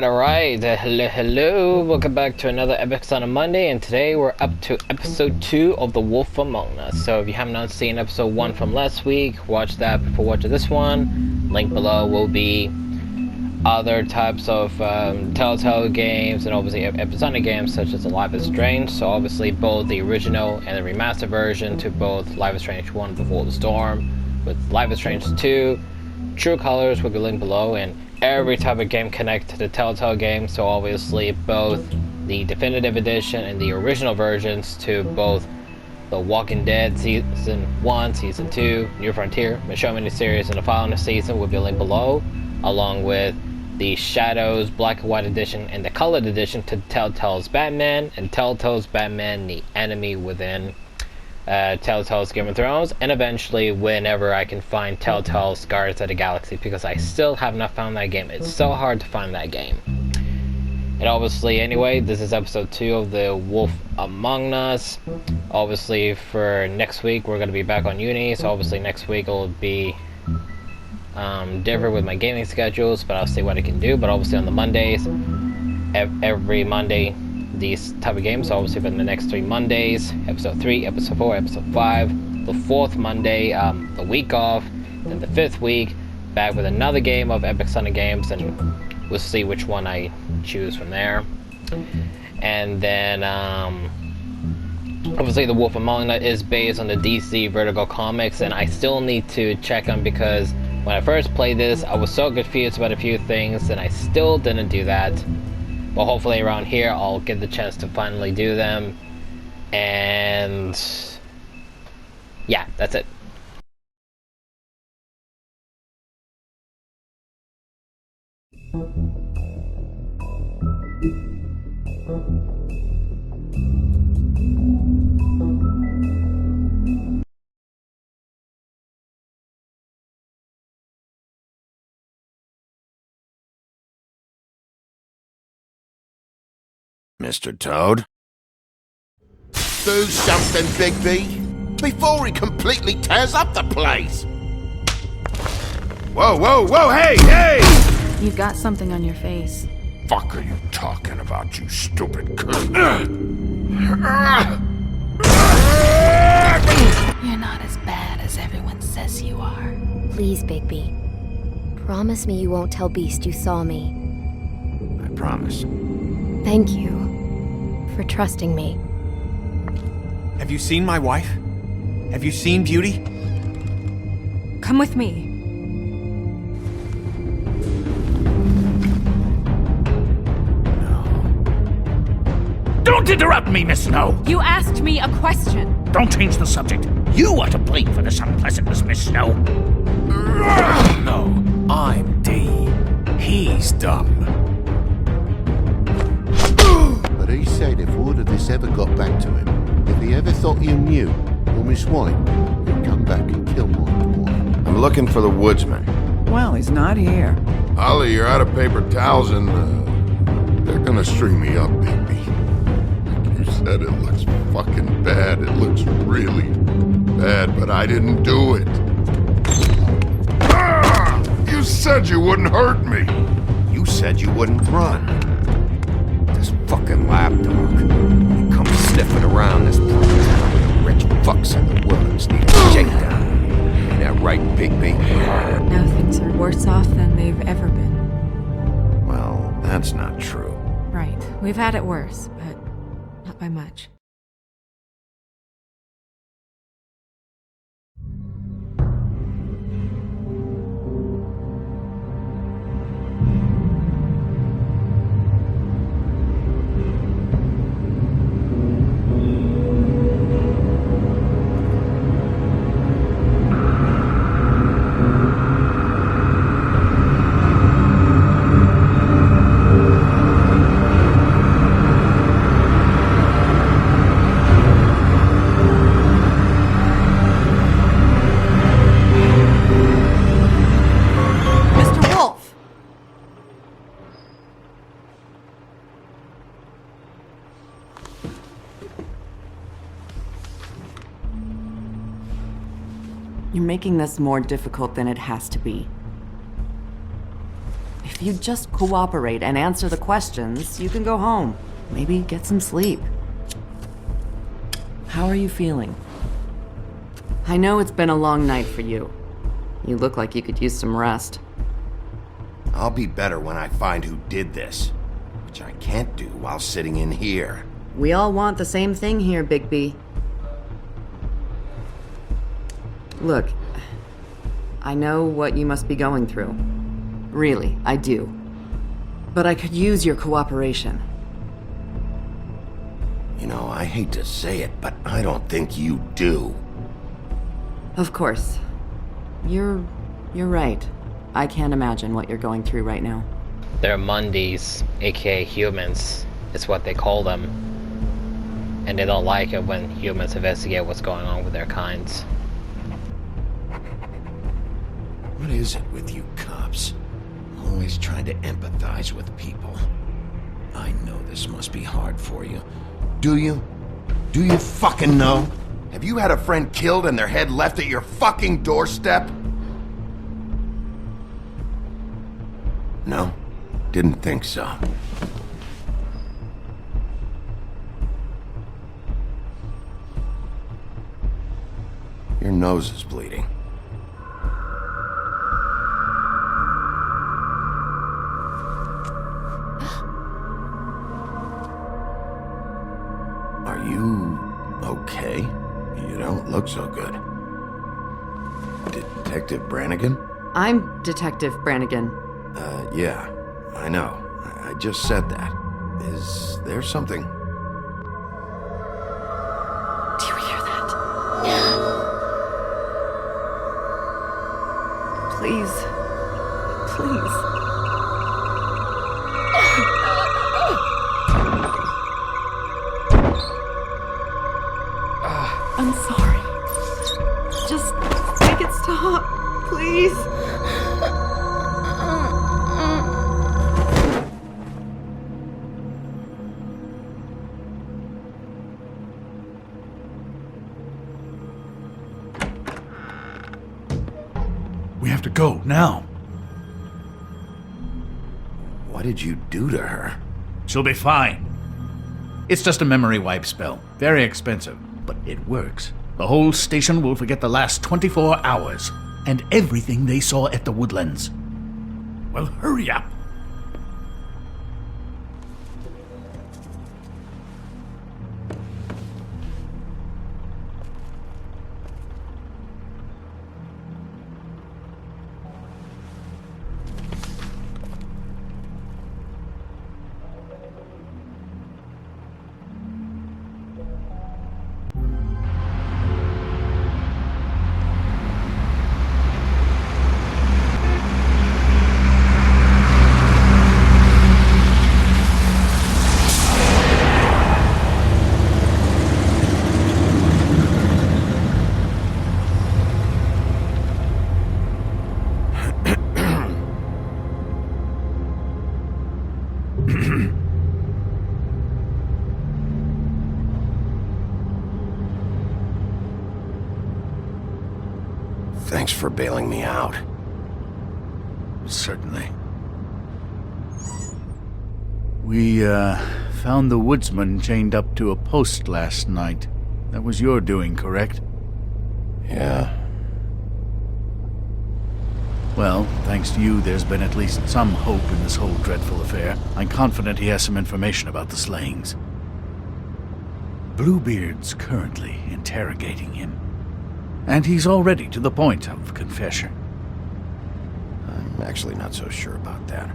Alright, hello, welcome back to another Epics on a Monday, and today we're up to episode 2 of The Wolf Among Us. So if you have not seen episode 1 from last week, watch that before watching this one. Link below will be other types of Telltale games, and obviously episodic games such as Life is Strange. So obviously both the original and the remastered version to both Life is Strange 1 Before the Storm, with Life is Strange 2, True Colors will be linked below, and every type of game connected to the Telltale game, so obviously both the definitive edition and the original versions to both The Walking Dead Season 1, Season 2, New Frontier, Michelle miniseries, and the final season will be linked below, along with the Shadows Black and White edition and the colored edition to Telltale's Batman, and Telltale's Batman The Enemy Within, Telltale's Game of Thrones, and eventually whenever I can find Telltale's Guardians of the Galaxy, because I still have not found that game. It's so hard to find that game. And obviously, anyway, this is episode 2 of The Wolf Among Us. Obviously, for next week, we're going to be back on uni, so obviously next week will be different with my gaming schedules, but I'll see what I can do. But obviously on the Mondays, every Monday, these type of games. So obviously for the next 3 Mondays, episode 3, episode 4, episode 5, the 4th Monday, the week off, then the 5th week, back with another game of Epic Sonic games, and we'll see which one I choose from there. And then obviously The Wolf Among Us is based on the DC Vertigo comics, and I still need to check on, because when I first played this, I was so confused about a few things, and I still didn't do that. But hopefully around here, I'll get the chance to finally do them. And yeah, that's it. Mr. Toad? Do something, Bigby, before he completely tears up the place! Whoa, hey! You've got something on your face. Fuck are you talking about, you stupid cunt? You're not as bad as everyone says you are. Please, Bigby. Promise me you won't tell Beast you saw me. I promise. Thank you for trusting me. Have you seen my wife? Have you seen Beauty? Come with me. Don't interrupt me, Miss Snow! You asked me a question. Don't change the subject. You are to blame for this unpleasantness, Miss Snow. No, I'm D. He's dumb. But he said if word of this ever got back to him, if he ever thought you knew, or Miss White, he'd come back and kill my boy. I'm looking for the woodsman. Well, he's not here. Ollie, you're out of paper towels, and they're gonna string me up, Bigby. Like you said, it looks fucking bad. It looks really bad, but I didn't do it. You said you wouldn't hurt me. You said you wouldn't run. This fucking lapdog. He comes sniffing around this poor town with the rich fucks in the woods need a shakedown. Ain't that right, Bigby? Now things are worse off than they've ever been. Well, that's not true. Right. We've had it worse, but not by much. making this more difficult than it has to be. If you just cooperate and answer the questions, you can go home. Maybe get some sleep. How are you feeling? I know it's been a long night for you. You look like you could use some rest. I'll be better when I find who did this, which I can't do while sitting in here. We all want the same thing here, Bigby. Look, I know what you must be going through. Really, I do. But I could use your cooperation. You know, I hate to say it, but I don't think you do. Of course. You're right. I can't imagine what you're going through right now. They're Mundies, aka humans, is what they call them. And they don't like it when humans investigate what's going on with their kinds. What is it with you cops? Always trying to empathize with people. I know this must be hard for you. Do you? Do you fucking know? Have you had a friend killed and their head left at your fucking doorstep? No? Didn't think so. Your nose is bleeding. Are you okay? You don't look so good. Detective Brannigan? I'm Detective Brannigan. Yeah, I know. I just said that. Is there something? Do you hear that? Please. Please. I'm sorry. Just make it stop, please. We have to go, now. What did you do to her? She'll be fine. It's just a memory wipe spell. Very expensive, but it works. The whole station will forget the last 24 hours, and everything they saw at the Woodlands. Well, hurry up. Thanks for bailing me out. Certainly. We, found the woodsman chained up to a post last night. That was your doing, correct? Yeah. Well, thanks to you, there's been at least some hope in this whole dreadful affair. I'm confident he has some information about the slayings. Bluebeard's currently interrogating him. And he's already to the point of confession. I'm actually not so sure about that.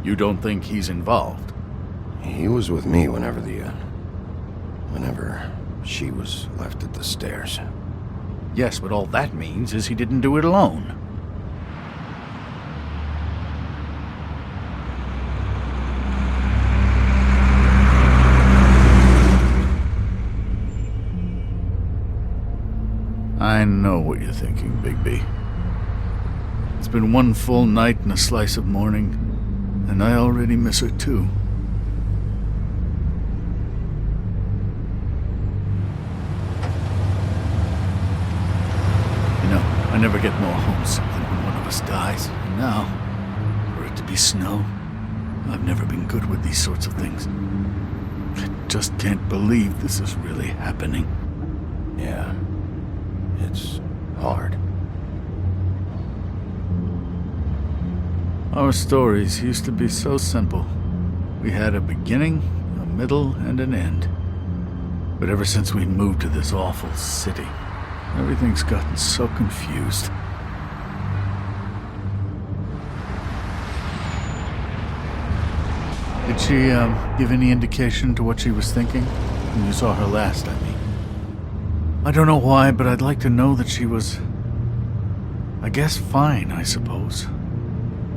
You don't think he's involved? He was with me whenever she was left at the stairs. Yes, but all that means is he didn't do it alone. I know what you're thinking, Bigby. It's been one full night and a slice of morning, and I already miss her too. You know, I I never get more homesick than when one of us dies. And now, for it to be snow, I've never been good with these sorts of things. I just can't believe this is really happening. Yeah. It's hard. Our stories used to be so simple. We had a beginning, a middle, and an end. But ever since we moved to this awful city, everything's gotten so confused. Did she, give any indication to what she was thinking? When you saw her last, I mean. I don't know why, but I'd like to know that she was... I guess fine, I suppose.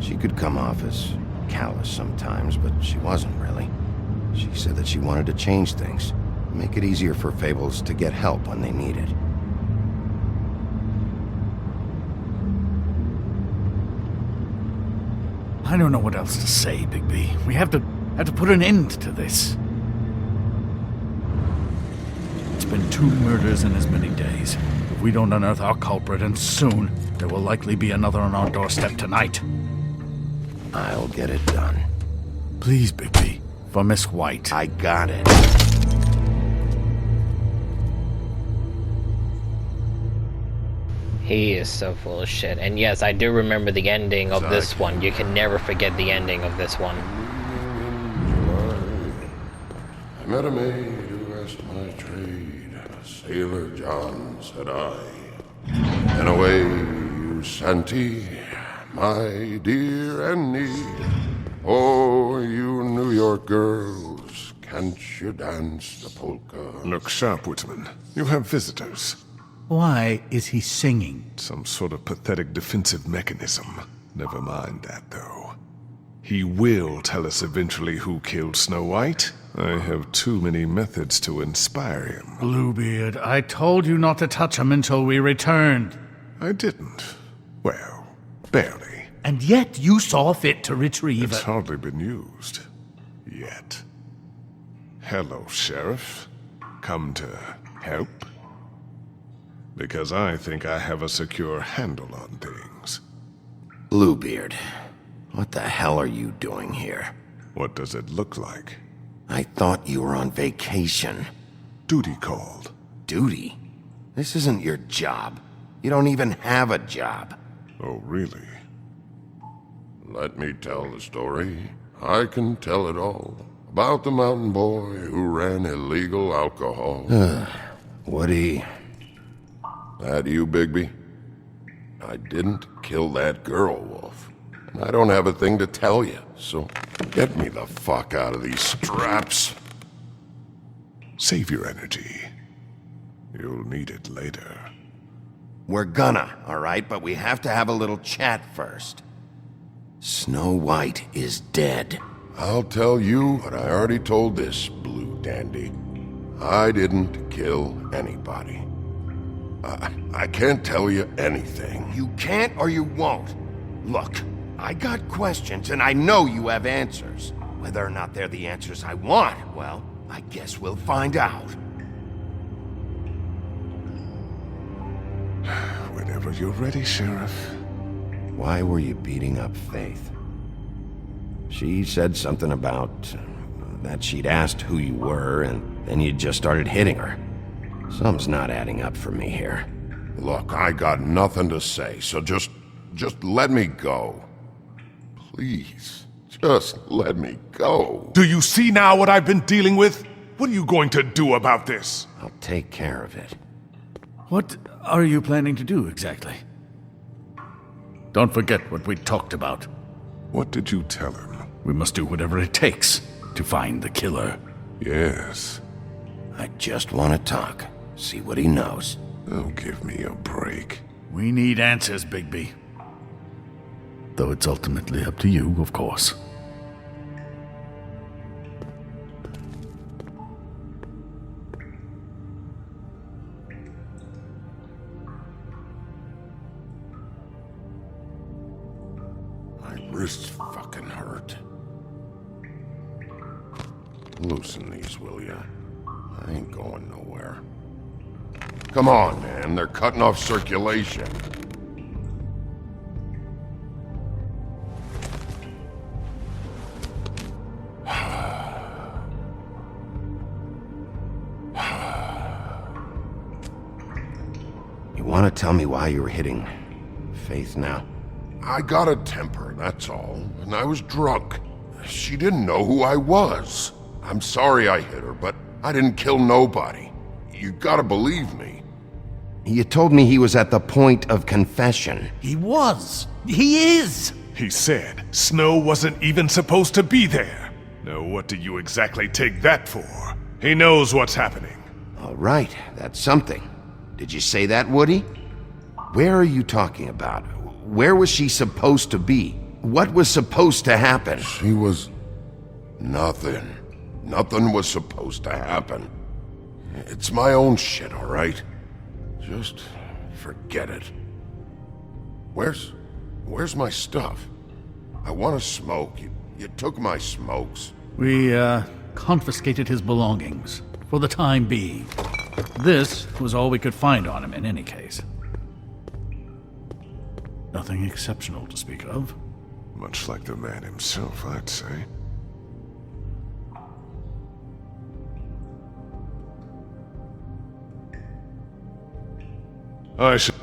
She could come off as callous sometimes, but she wasn't really. She said that she wanted to change things, make it easier for Fables to get help when they need it. I don't know what else to say, Bigby. We have to put an end to this. It's been 2 murders in as many days. If we don't unearth our culprit, and soon, there will likely be another on our doorstep tonight. I'll get it done. Please, Bigby. For Miss White. I got it. He is so full of shit. And yes, I do remember the ending of this one. You can never forget the ending of this one. I met a maid who asked my trade. Sailor John, said I. And away you Santy, my dear Annie. Oh, you New York girls, can't you dance the polka? Look sharp, Whitman. You have visitors. Why is he singing? Some sort of pathetic defensive mechanism. Never mind that, though. He will tell us eventually who killed Snow White. I have too many methods to inspire him. Bluebeard, I told you not to touch him until we returned. I didn't. Well, barely. And yet you saw fit to retrieve It's it. hardly been used. Yet. Hello, Sheriff. Come to help? Because I think I have a secure handle on things. Bluebeard, what the hell are you doing here? What does it look like? I thought you were on vacation. Duty called. Duty? This isn't your job. You don't even have a job. Oh, really? Let me tell the story. I can tell it all. About the mountain boy who ran illegal alcohol. Woody... That you, Bigby? I didn't kill that girl, Wolf. And I don't have a thing to tell you, so get me the fuck out of these straps. Save your energy. You'll need it later. We're gonna, alright? But we have to have a little chat first. Snow White is dead. I'll tell you what I already told this blue dandy. I didn't kill anybody. I can't tell you anything. You can't or you won't. Look, I got questions and I know you have answers. Whether or not they're the answers I want, well, I guess we'll find out. Whenever you're ready, Sheriff. Why were you beating up Faith? She said something about that she'd asked who you were, and then you just started hitting her. Something's not adding up for me here. Look, I got nothing to say, so just let me go. Please, just let me go. Do you see now what I've been dealing with? What are you going to do about this? I'll take care of it. What are you planning to do exactly? Don't forget what we talked about. What did you tell him? We must do whatever it takes to find the killer. Yes. I just want to talk, see what he knows. Oh, give me a break. We need answers, Bigby. Though it's ultimately up to you, of course. My wrists fucking hurt. Loosen these, will ya? I ain't going nowhere. Come on, man. They're cutting off circulation. want to tell me why you were hitting Faith now? I got a temper, that's all, and I was drunk. She didn't know who I was. I'm sorry I hit her, but I didn't kill nobody. You gotta believe me. You told me he was at the point of confession. He was. He is. He said Snow wasn't even supposed to be there. Now what do you exactly take that for? He knows what's happening. All right, that's something. Did you say that, Woody? Where are you talking about? Where was she supposed to be? What was supposed to happen? She was... nothing. Nothing was supposed to happen. It's my own shit, all right? Just forget it. Where's my stuff? I want to smoke. You took my smokes. We, confiscated his belongings, for the time being. This was all we could find on him in any case. Nothing exceptional to speak of. Much like the man himself, I'd say. I should...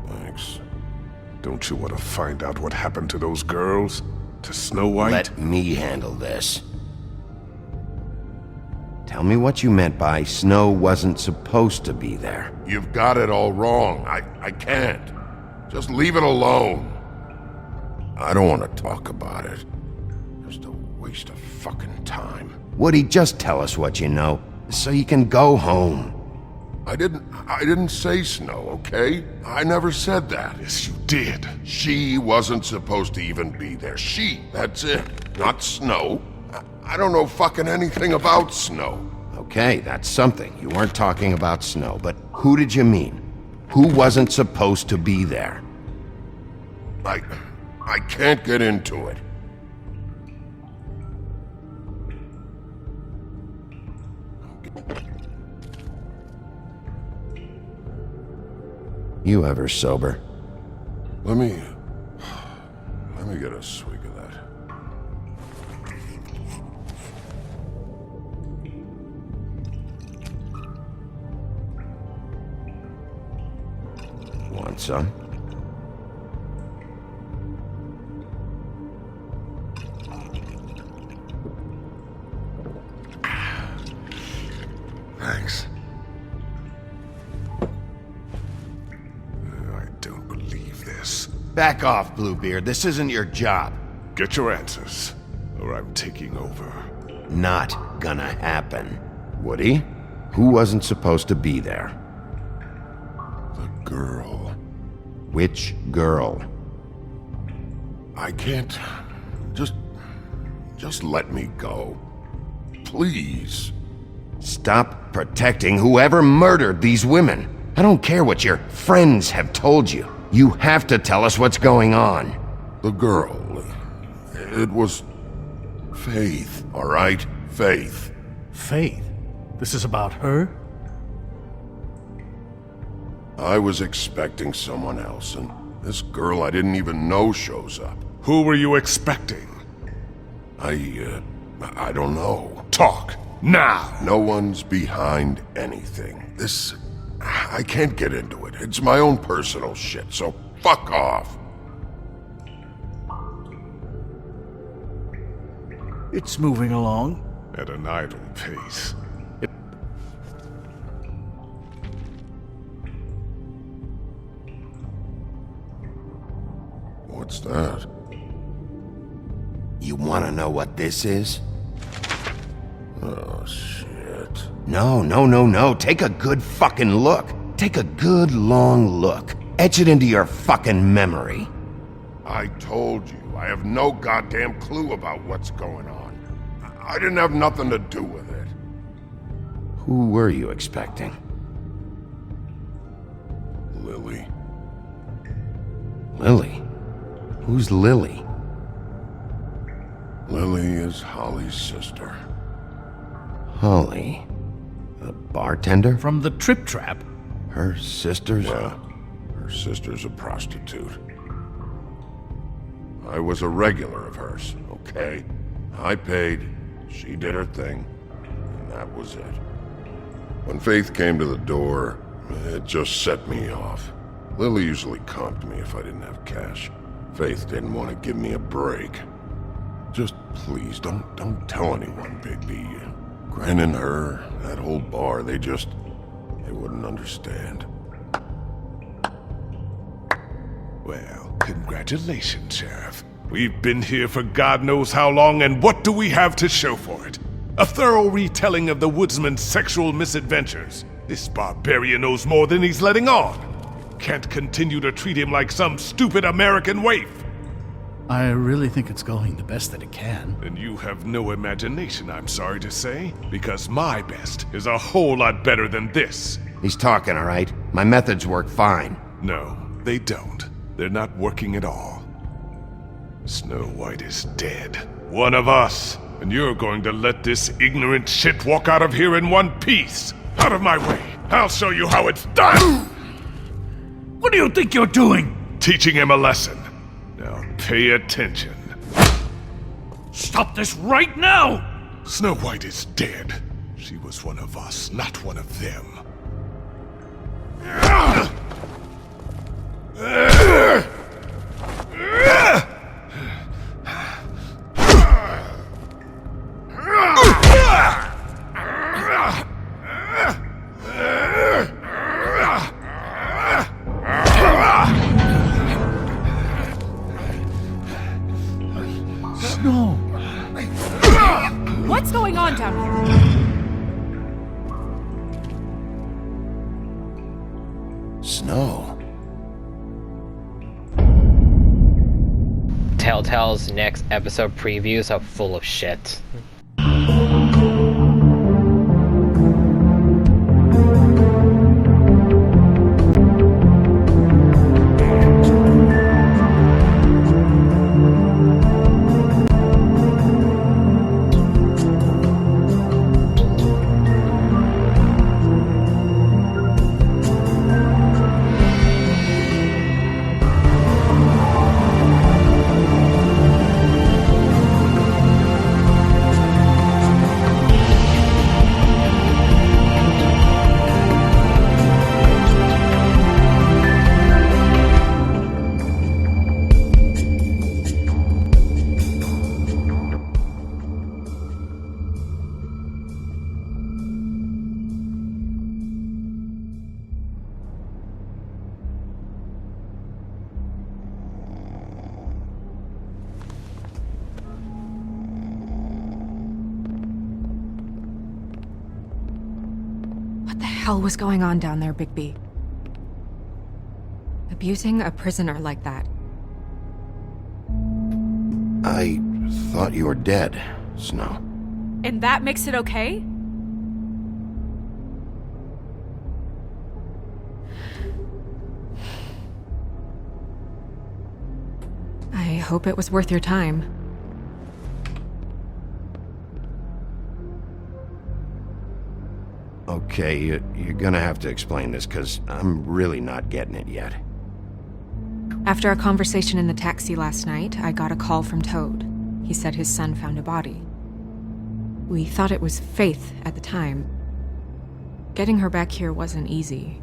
Thanks. Don't you want to find out what happened to those girls? To Snow White? Let me handle this. Tell me what you meant by Snow wasn't supposed to be there. You've got it all wrong. I can't. Just leave it alone. I don't want to talk about it. Just a waste of fucking time. Woody, just tell us what you know, so you can go home. I didn't say Snow, okay? I never said that. Yes, you did. She wasn't supposed to even be there. She, that's it. Not Snow. I don't know fucking anything about Snow. Okay, that's something. You weren't talking about Snow, but who did you mean? Who wasn't supposed to be there? I can't get into it. You ever sober? Let me get a swig of that. Want some? Thanks. I don't believe this. Back off, Bluebeard. This isn't your job. Get your answers, or I'm taking over. Not gonna happen. Woody, who wasn't supposed to be there? The girl. Which girl? I can't... Just let me go. Please. Stop protecting whoever murdered these women. I don't care what your friends have told you. You have to tell us what's going on. The girl. It was... Faith, all right? Faith. Faith? This is about her? I was expecting someone else, and this girl I didn't even know shows up. Who were you expecting? I don't know. Talk, now! No one's behind anything. This... I can't get into it. It's my own personal shit, so fuck off. It's moving along. At an idle pace. What's that? You want to know what this is? Oh, shit. No. Take a good fucking look. Take a good long look. Etch it into your fucking memory. I told you, I have no goddamn clue about what's going on. I didn't have nothing to do with it. Who were you expecting? Lily. Lily? Who's Lily? Lily is Holly's sister. Holly? The bartender? From the Trip Trap? Her sister's... Yeah, her sister's a prostitute. I was a regular of hers, okay? I paid, she did her thing, and that was it. When Faith came to the door, it just set me off. Lily usually comped me if I didn't have cash. Faith didn't want to give me a break. Just please, don't tell anyone, Bigby. Gren and her, that whole bar, they wouldn't understand. Well, congratulations, Sheriff. We've been here for God knows how long, and what do we have to show for it? A thorough retelling of the woodsman's sexual misadventures. This barbarian knows more than he's letting on. Can't continue to treat him like some stupid American waif. I really think it's going the best that it can. And you have no imagination, I'm sorry to say, because my best is a whole lot better than this. He's talking, all right? My methods work fine. No, they don't. They're not working at all. Snow White is dead. One of us. And you're going to let this ignorant shit walk out of here in one piece. Out of my way. I'll show you how it's done. What do you think you're doing? Teaching him a lesson. Now pay attention. Stop this right now! Snow White is dead. She was one of us, not one of them. Snow! What's going on down here? Snow? Telltale's next episode previews are full of shit. What the hell was going on down there, Bigby? Abusing a prisoner like that. I thought you were dead, Snow. And that makes it okay? I hope it was worth your time. Okay, you're gonna have to explain this, because I'm really not getting it yet. After our conversation in the taxi last night, I got a call from Toad. He said his son found a body. We thought it was Faith at the time. Getting her back here wasn't easy,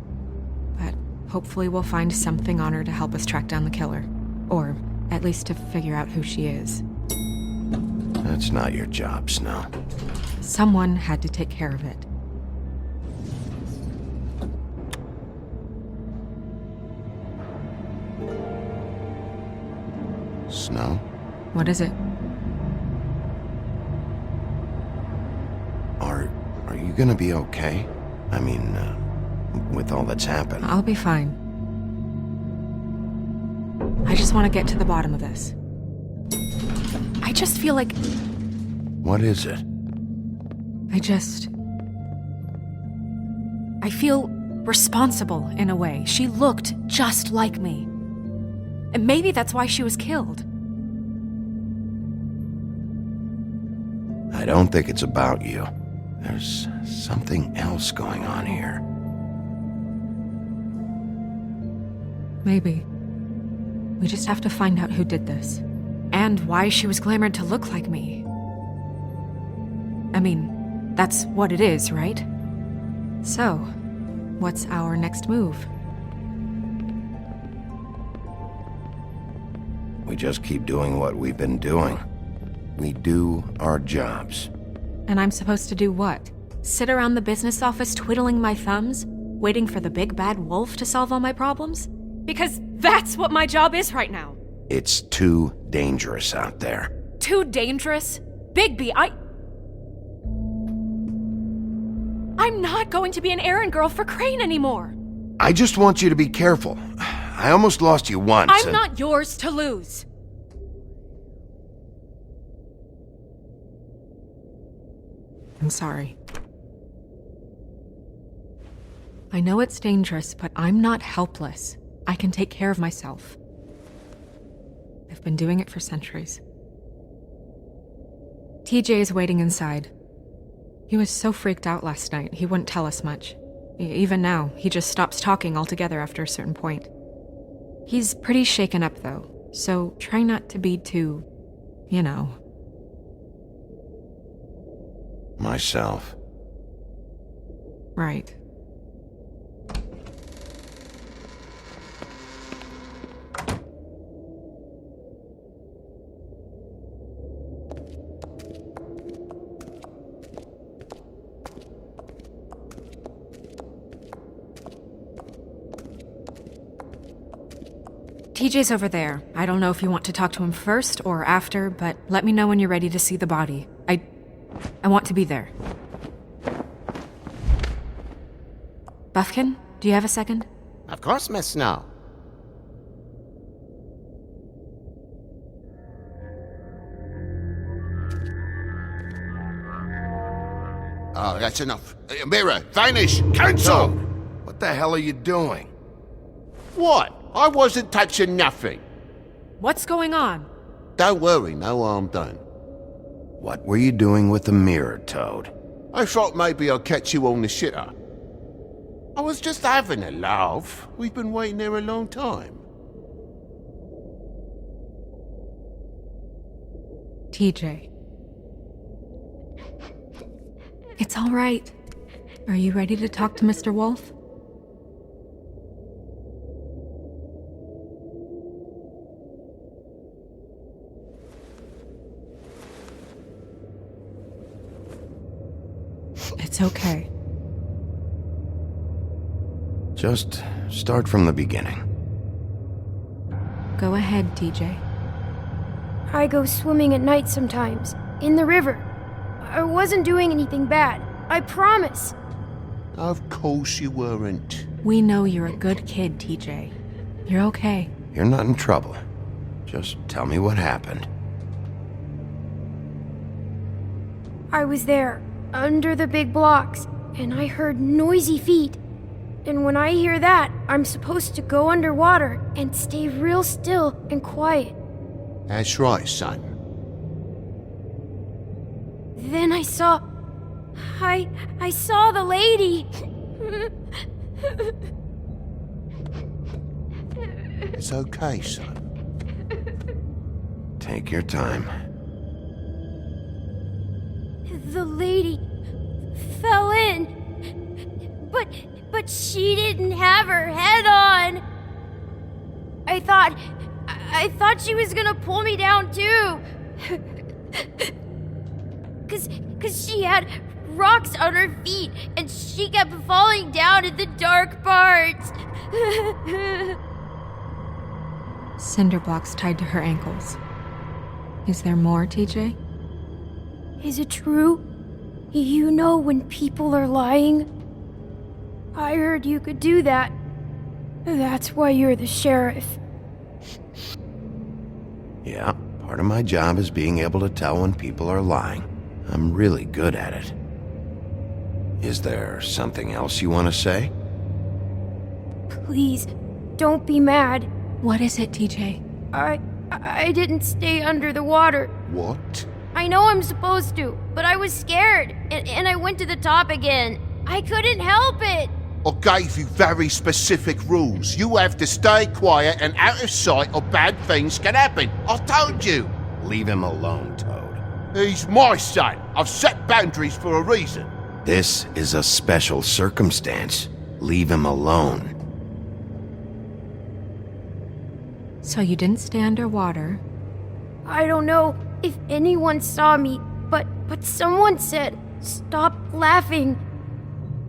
but hopefully we'll find something on her to help us track down the killer. Or at least to figure out who she is. That's not your job, Snow. Someone had to take care of it. Snow? What is it? Are you gonna be okay? I mean, with all that's happened. I'll be fine. I just want to get to the bottom of this. I just feel like... What is it? I feel responsible in a way. She looked just like me. And maybe that's why she was killed. I don't think it's about you. There's something else going on here. Maybe. We just have to find out who did this. And why she was glamored to look like me. I mean, that's what it is, right? So, what's our next move? We just keep doing what we've been doing. We do our jobs. And I'm supposed to do what? Sit around the business office twiddling my thumbs, waiting for the big bad wolf to solve all my problems? Because that's what my job is right now. It's too dangerous out there. Too dangerous? Bigby, I'm not going to be an errand girl for Crane anymore. I just want you to be careful. I almost lost you once. I'm not yours to lose. I'm sorry. I know it's dangerous, but I'm not helpless. I can take care of myself. I've been doing it for centuries. TJ is waiting inside. He was so freaked out last night, he wouldn't tell us much. Even now, he just stops talking altogether after a certain point. He's pretty shaken up, though, so try not to be too, you know. Myself. Right. TJ's over there. I don't know if you want to talk to him first or after, but let me know when you're ready to see the body. I want to be there. Buffkin, do you have a second? Of course, Miss Snow. Oh, that's enough. Mirror, vanish, cancel! What the hell are you doing? What? I wasn't touching nothing. What's going on? Don't worry, no harm done. What were you doing with the mirror, Toad? I thought maybe I'd catch you on the shitter. I was just having a laugh. We've been waiting there a long time. TJ. It's all right. Are you ready to talk to Mr. Wolf? It's okay. Just start from the beginning. Go ahead, TJ. I go swimming at night sometimes, in the river. I wasn't doing anything bad, I promise. Of course you weren't. We know you're a good kid, TJ. You're okay. You're not in trouble. Just tell me what happened. I was there, under the big blocks, and I heard noisy feet. And when I hear that, I'm supposed to go underwater and stay real still and quiet. That's right, son. Then I saw the lady. It's okay, son. Take your time. The lady fell in. But she didn't have her head on. I thought she was gonna pull me down too. Cause she had rocks on her feet and she kept falling down in the dark parts. Cinder blocks tied to her ankles. Is there more, TJ? Is it true? You know when people are lying? I heard you could do that. That's why you're the sheriff. Yeah, part of my job is being able to tell when people are lying. I'm really good at it. Is there something else you want to say? Please, don't be mad. What is it, TJ? I didn't stay under the water. What? I know I'm supposed to, but I was scared, and I went to the top again. I couldn't help it. I gave you very specific rules. You have to stay quiet and out of sight or bad things can happen. I told you. Leave him alone, Toad. He's my son. I've set boundaries for a reason. This is a special circumstance. Leave him alone. So you didn't stay underwater. I don't know if anyone saw me, but someone said, "Stop laughing."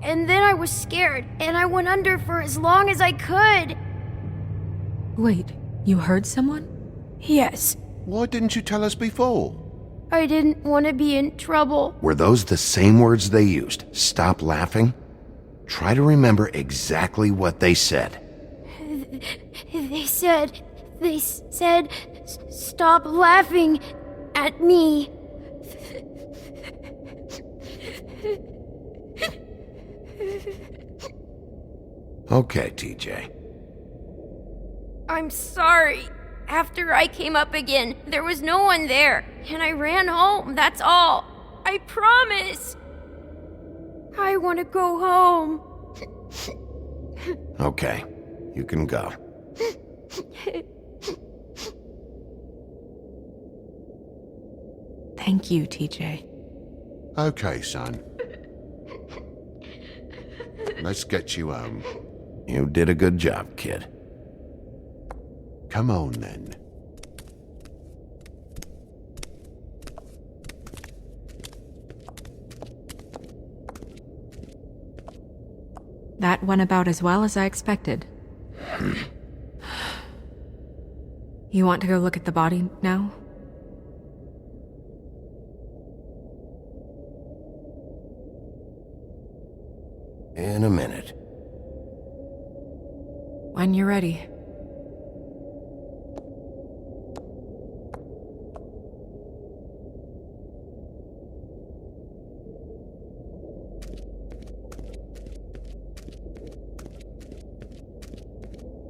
And then I was scared, and I went under for as long as I could. Wait, you heard someone? Yes, Why didn't you tell us before? I didn't want to be in trouble. Were those the same words they used? Stop laughing? Try to remember exactly what they said. They said, "Stop laughing at me." Okay, TJ. I'm sorry. After I came up again, there was no one there, and I ran home, that's all. I promise. I want to go home. Okay, you can go. Thank you, TJ. Okay, son. Let's get you home. You did a good job, kid. Come on, then. That went about as well as I expected. You want to go look at the body now? In a minute. When you're ready.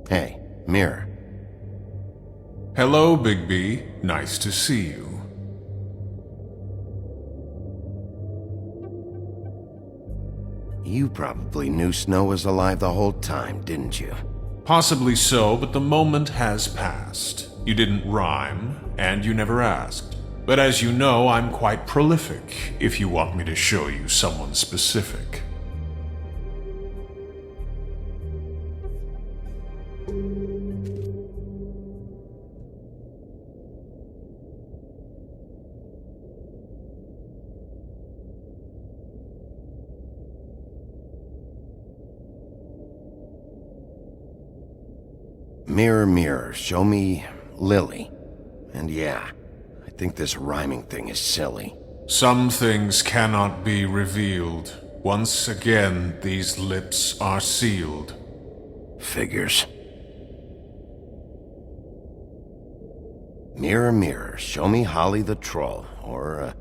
Hey, Mirror. Hello, Bigby. Nice to see you. You probably knew Snow was alive the whole time, didn't you? Possibly so, but the moment has passed. You didn't rhyme, and you never asked. But as you know, I'm quite prolific, if you want me to show you someone specific. Mirror, mirror, show me Lily. And yeah, I think this rhyming thing is silly. Some things cannot be revealed. Once again, these lips are sealed. Figures. Mirror, mirror, show me Holly the troll, or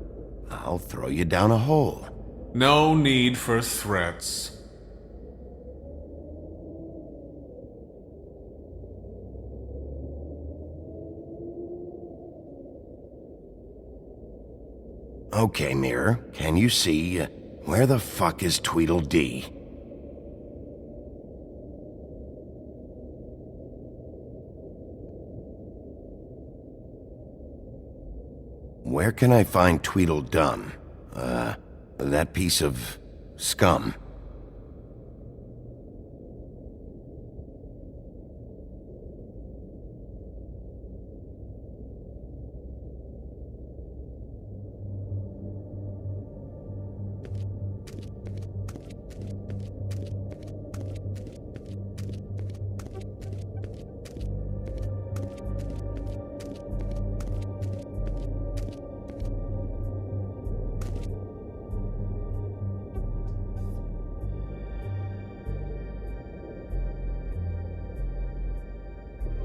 I'll throw you down a hole. No need for threats. Okay, Mirror, can you see where the fuck is Tweedledee? Where can I find Tweedledum? That piece of scum.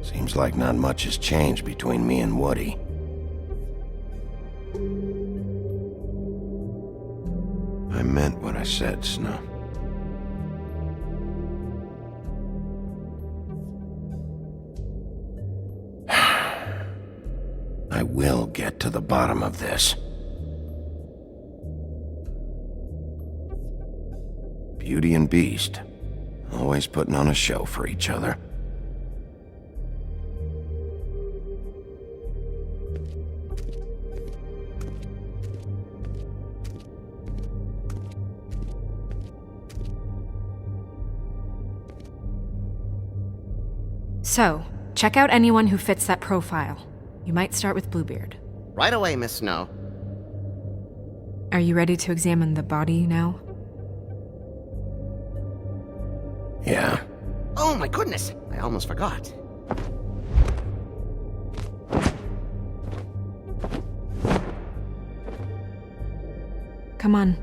Seems like not much has changed between me and Woody. I meant what I said, Snow. I will get to the bottom of this. Beauty and Beast. Always putting on a show for each other. So, check out anyone who fits that profile. You might start with Bluebeard. Right away, Miss Snow. Are you ready to examine the body now? Yeah. Oh my goodness, I almost forgot. Come on.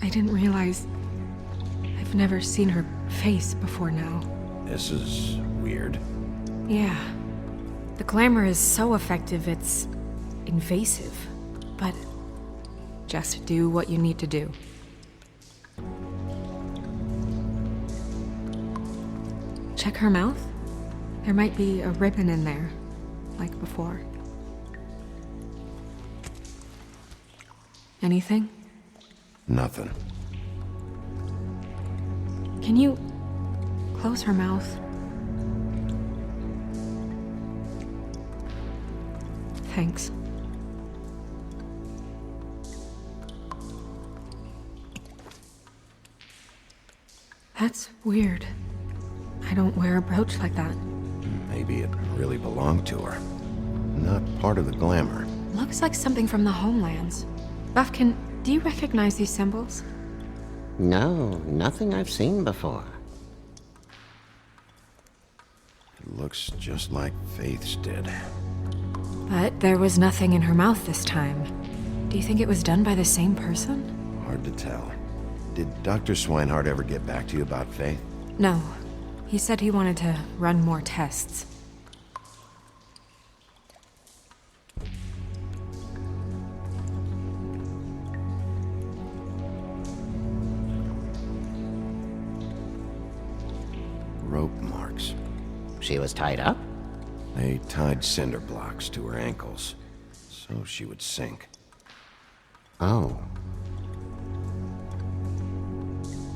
I didn't realize I've never seen her face before now. This is weird. Yeah. The glamour is so effective, it's invasive. But just do what you need to do. Check her mouth. There might be a ribbon in there, like before. Anything? Nothing. Can you close her mouth? Thanks. That's weird. I don't wear a brooch like that. Maybe it really belonged to her. Not part of the glamour. Looks like something from the homelands. Buffkin, do you recognize these symbols? No, nothing I've seen before. It looks just like Faith's did. But there was nothing in her mouth this time. Do you think it was done by the same person? Hard to tell. Did Dr. Swinehart ever get back to you about Faith? No. He said he wanted to run more tests. Rope marks. She was tied up? They tied cinder blocks to her ankles, so she would sink. Oh.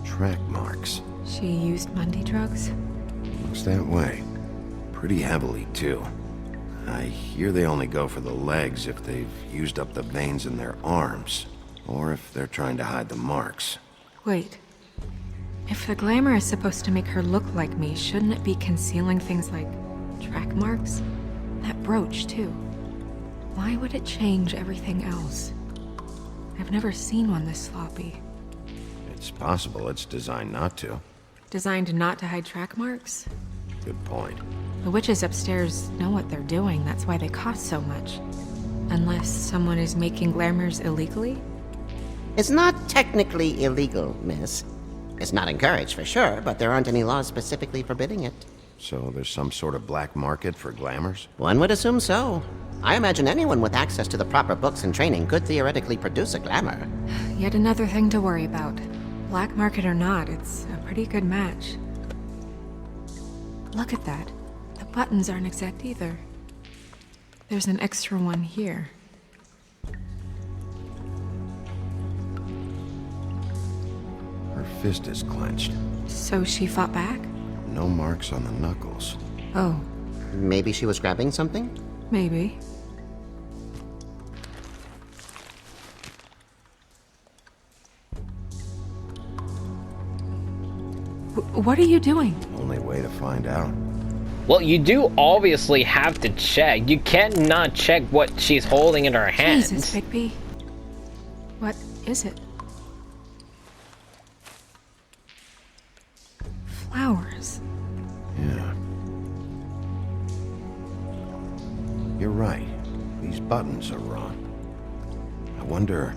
Track marks. She used Mundy drugs? Looks that way. Pretty heavily, too. I hear they only go for the legs if they've used up the veins in their arms, or if they're trying to hide the marks. Wait. If the glamour is supposed to make her look like me, shouldn't it be concealing things like track marks? That brooch, too. Why would it change everything else? I've never seen one this sloppy. It's possible it's designed not to. Designed not to hide track marks? Good point. The witches upstairs know what they're doing, that's why they cost so much. Unless someone is making glamours illegally? It's not technically illegal, miss. It's not encouraged for sure, but there aren't any laws specifically forbidding it. So there's some sort of black market for glamours? One would assume so. I imagine anyone with access to the proper books and training could theoretically produce a glamour. Yet another thing to worry about. Black market or not, it's a pretty good match. Look at that. The buttons aren't exact either. There's an extra one here. Her fist is clenched. So she fought back? No marks on the knuckles. Oh, Maybe she was grabbing something? maybe. What are you doing? Only way to find out. Well, you do obviously have to check. You can't not check what she's holding in her hands. Jesus, Bigby. What is it? Flowers. Yeah, You're right. These buttons are wrong. I wonder...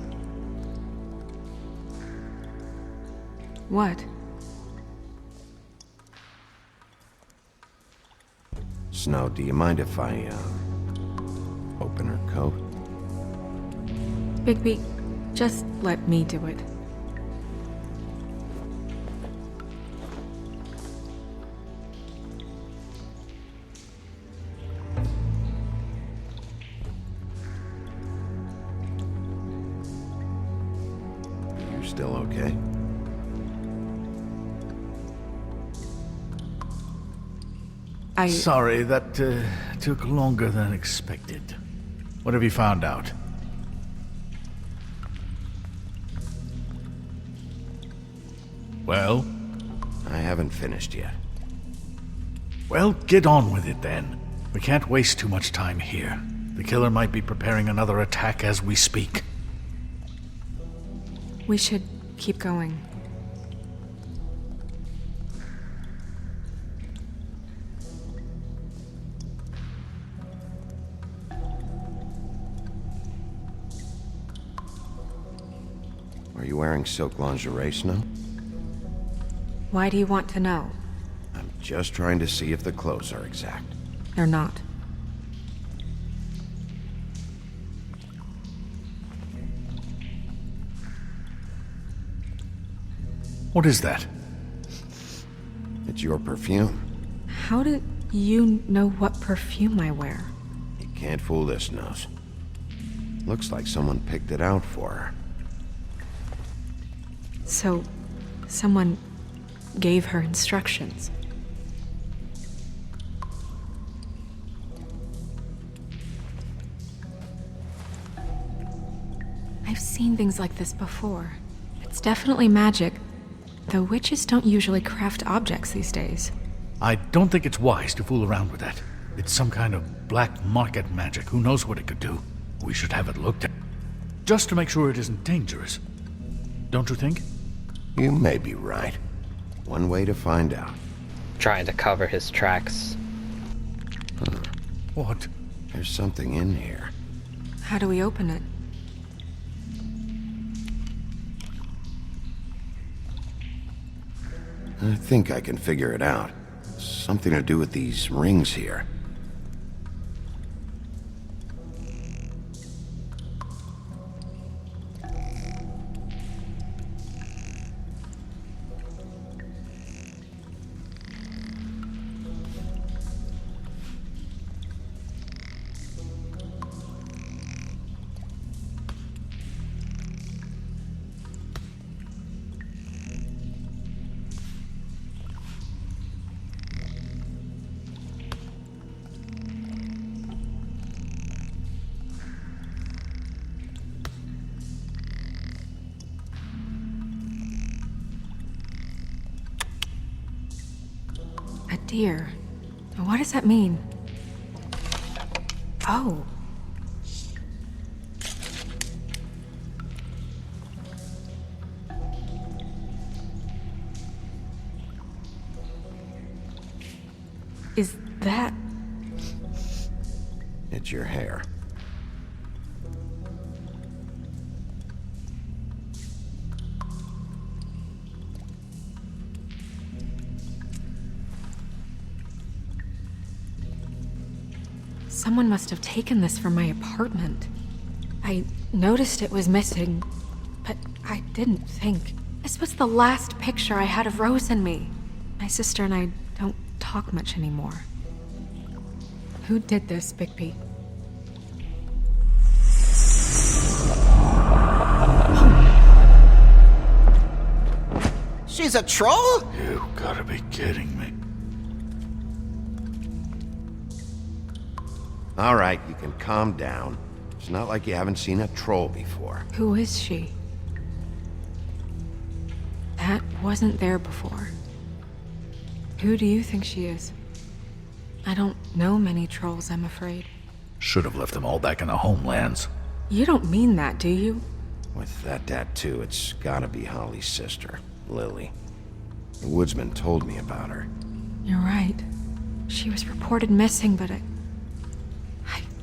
What? Snow, do you mind if I, open her coat? Bigby, just let me do it. You still okay? Sorry, that took longer than expected. What have you found out? Well? I haven't finished yet. Well, get on with it then. We can't waste too much time here. The killer might be preparing another attack as we speak. We should keep going. Are you wearing silk lingerie, Snow? Why do you want to know? I'm just trying to see if the clothes are exact. They're not. What is that? It's your perfume. How do you know what perfume I wear? You can't fool this nose. Looks like someone picked it out for her. So, someone gave her instructions. I've seen things like this before. It's definitely magic, though witches don't usually craft objects these days. I don't think it's wise to fool around with that. It's some kind of black market magic. Who knows what it could do? We should have it looked at. Just to make sure it isn't dangerous. Don't you think? You may be right. One way to find out. Trying to cover his tracks. What? There's something in here. How do we open it? I think I can figure it out. Something to do with these rings here. A deer. What does that mean? Oh. Is that... It's your hair. Someone must have taken this from my apartment. I noticed it was missing, but I didn't think. This was the last picture I had of Rose and me. My sister and I don't talk much anymore. Who did this, Bigby? She's a troll? You gotta be kidding me. All right, you can calm down. It's not like you haven't seen a troll before. Who is she? That wasn't there before. Who do you think she is? I don't know many trolls, I'm afraid. Should have left them all back in the homelands. You don't mean that, do you? With that tattoo, it's gotta be Holly's sister, Lily. The woodsman told me about her. You're right. She was reported missing, but I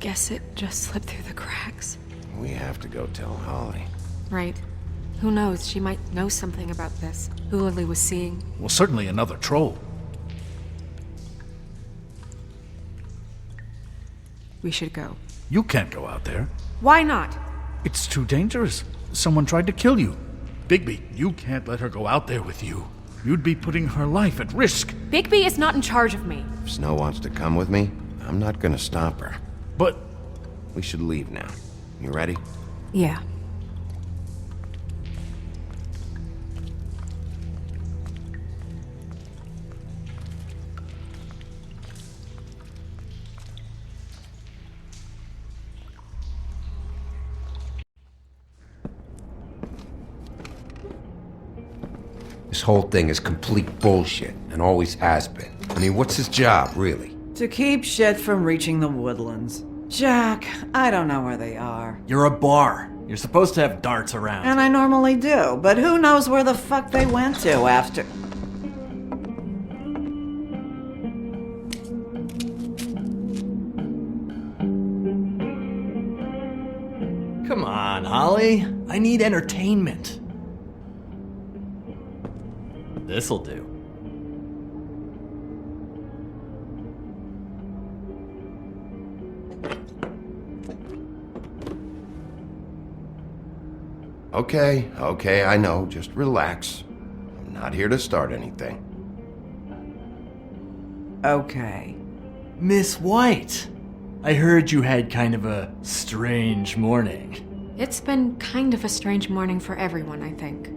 guess it just slipped through the cracks. We have to go tell Holly. Right. Who knows? She might know something about this. Who Lily was seeing. Well, certainly another troll. We should go. You can't go out there. Why not? It's too dangerous. Someone tried to kill you. Bigby, you can't let her go out there with you. You'd be putting her life at risk. Bigby is not in charge of me. If Snow wants to come with me, I'm not gonna stop her. But We should leave now. You ready? Yeah. This whole thing is complete bullshit, and always has been. I mean, what's his job, really? To keep shit from reaching the woodlands. Jack, I don't know where they are. You're a bar. You're supposed to have darts around. And I normally do, but who knows where the fuck they went to after. Come on, Holly. I need entertainment. This'll do. Okay, I know. Just relax. I'm not here to start anything. Okay. Miss White, I heard you had kind of a strange morning. It's been kind of a strange morning for everyone, I think.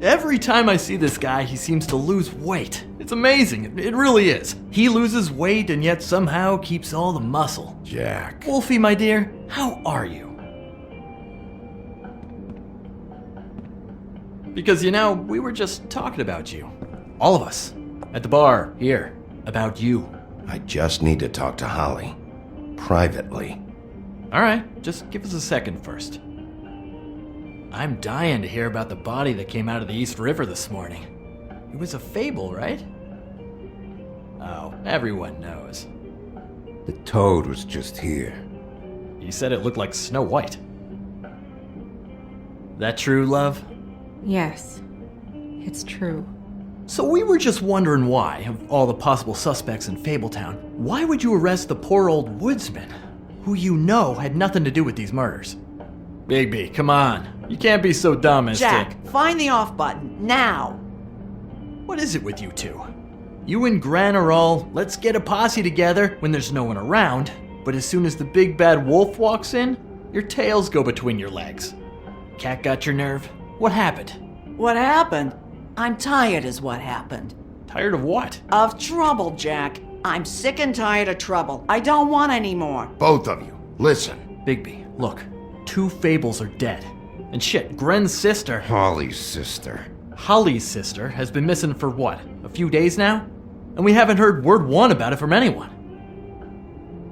Every time I see this guy, he seems to lose weight. It's amazing. It really is. He loses weight and yet somehow keeps all the muscle. Jack. Wolfie, my dear, how are you? Because, you know, we were just talking about you. All of us. At the bar, here. About you. I just need to talk to Holly. Privately. Alright, just give us a second first. I'm dying to hear about the body that came out of the East River this morning. It was a fable, right? Oh, everyone knows. The toad was just here. You said it looked like Snow White. That true, love? Yes. It's true. So we were just wondering why, of all the possible suspects in Fabletown, why would you arrest the poor old woodsman, who you know had nothing to do with these murders? Bigby, come on. You can't be so dumb as Jack, find the off button, now! What is it with you two? You and Gran are all, let's get a posse together when there's no one around, but as soon as the big bad wolf walks in, your tails go between your legs. Cat got your nerve? What happened? What happened? I'm tired is what happened. Tired of what? Of trouble, Jack. I'm sick and tired of trouble. I don't want any more. Both of you, listen. Bigby, look. 2 fables are dead. And shit, Gren's sister... Holly's sister. Holly's sister has been missing for what? A few days now? And we haven't heard word one about it from anyone.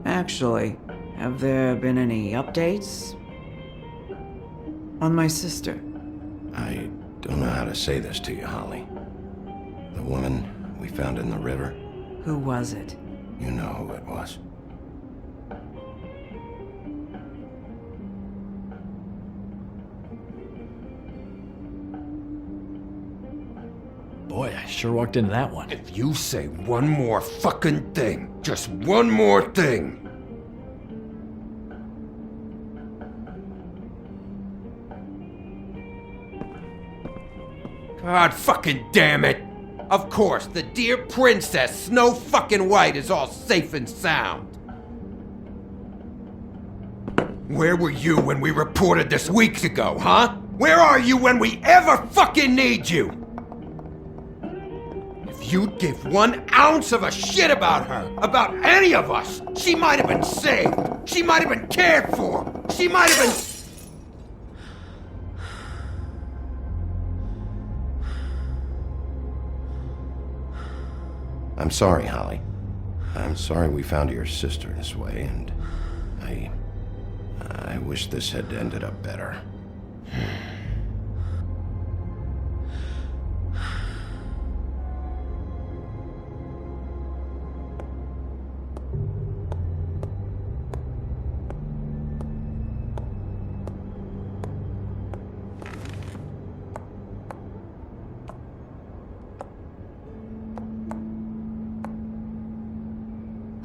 Actually, have there been any updates? On my sister? I don't know how to say this to you, Holly. The woman we found in the river. Who was it? You know who it was. Boy, I sure walked into that one. If you say one more fucking thing, just one more thing. God fucking damn it! Of course, the dear princess Snow fucking White is all safe and sound. Where were you when we reported this weeks ago, huh? Where are you when we ever fucking need you? If you'd give 1 ounce of a shit about her, about any of us, she might have been saved. She might have been cared for. She might have been... I'm sorry, Holly. I'm sorry we found your sister this way, and I wish this had ended up better.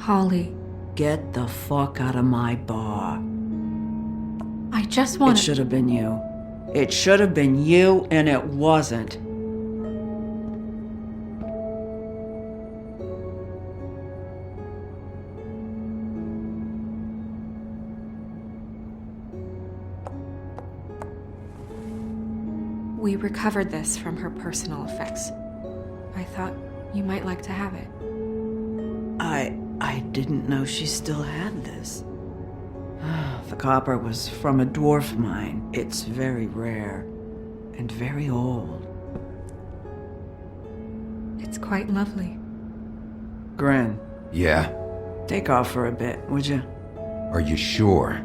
Holly, Get the fuck out of my bar. I just It want should have been you. It should have been you, and it wasn't. We recovered this from her personal effects. I thought you might like to have it. I didn't know she still had this. The copper was from a dwarf mine. It's very rare and very old. It's quite lovely. Gren, Yeah? take off for a bit, would you? Are you sure?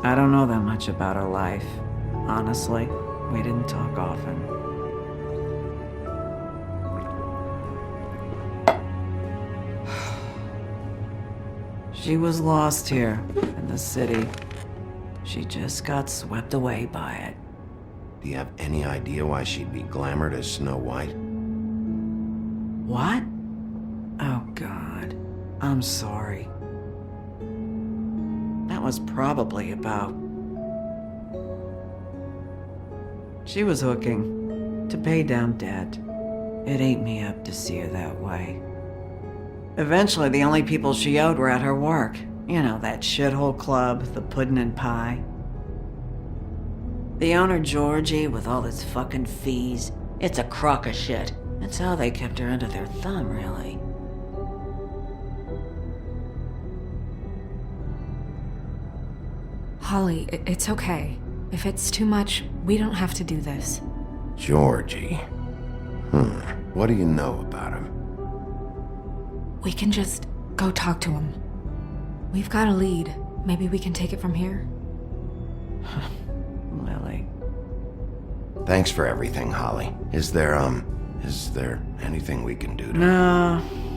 I don't know that much about her life. Honestly, we didn't talk often. She was lost here in the city. She just got swept away by it. Do you have any idea why she'd be glamored as Snow White? What? Oh, God. I'm sorry. That was probably about... She was hooking to pay down debt. It ate me up to see her that way. Eventually, the only people she owed were at her work. You know, that shithole club, the Puddin' and Pie. The owner, Georgie, with all his fucking fees, it's a crock of shit. That's how they kept her under their thumb, really. Holly, it's okay. If it's too much, we don't have to do this. Georgie. What do you know about him? We can just go talk to him. We've got a lead. Maybe we can take it from here? Lily. Thanks for everything, Holly. Is there anything we can do to...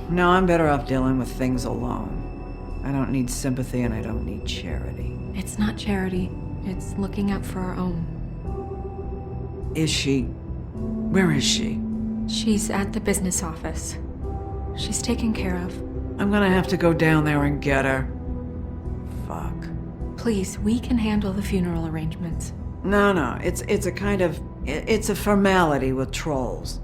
No, I'm better off dealing with things alone. I don't need sympathy and I don't need charity. It's not charity. It's looking out for our own. Is she... Where is she? She's at the business office. She's taken care of. I'm gonna have to go down there and get her. Fuck. Please, we can handle the funeral arrangements. No, it's a kind of... It's a formality with trolls.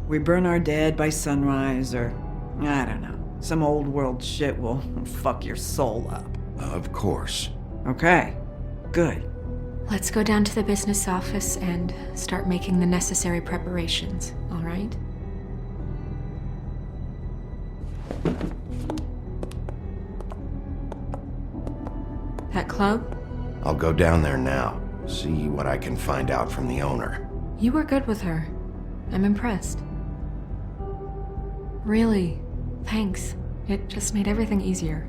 We burn our dead by sunrise, or... I don't know. Some old world shit will fuck your soul up. Of course. Okay. Good. Let's go down to the business office and start making the necessary preparations, all right? That club? I'll go down there now. See what I can find out from the owner. You were good with her. I'm impressed. Really, thanks. It just made everything easier.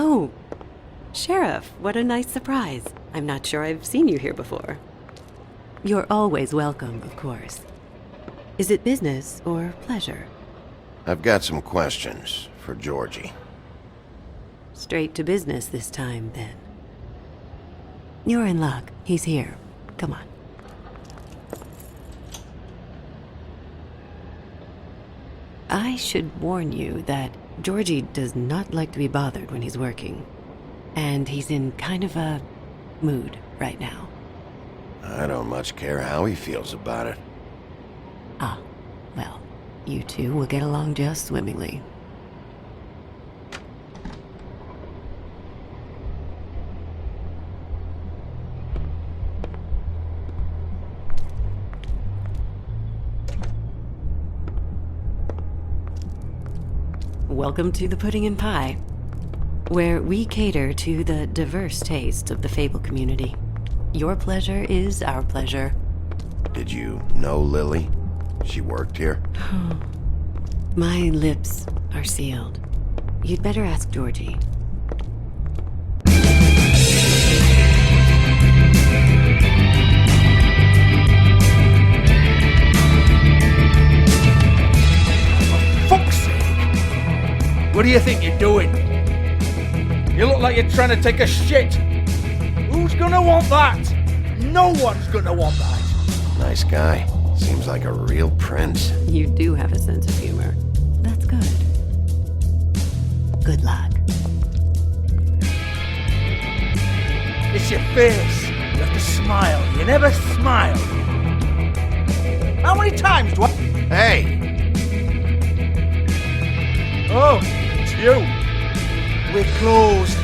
Oh, Sheriff, what a nice surprise. I'm not sure I've seen you here before. You're always welcome, of course. Is it business or pleasure? I've got some questions for Georgie. Straight to business this time, then. You're in luck. He's here. Come on. I should warn you that Georgie does not like to be bothered when he's working. and he's in kind of a mood right now. I don't much care how he feels about it. Ah, well, you two will get along just swimmingly. Welcome to the Pudding and Pie, where we cater to the diverse tastes of the Fable community. Your pleasure is our pleasure. Did you know Lily? She worked here? My lips are sealed. You'd better ask Georgie. Fuck's sake! What do you think you're doing? You look like you're trying to take a shit. Who's gonna want that? No one's gonna want that. Nice guy. Seems like a real prince. You do have a sense of humor. That's good. Good luck. It's your face. You have to smile. You never smile. How many times do I... Hey! Oh, it's you. We're closed.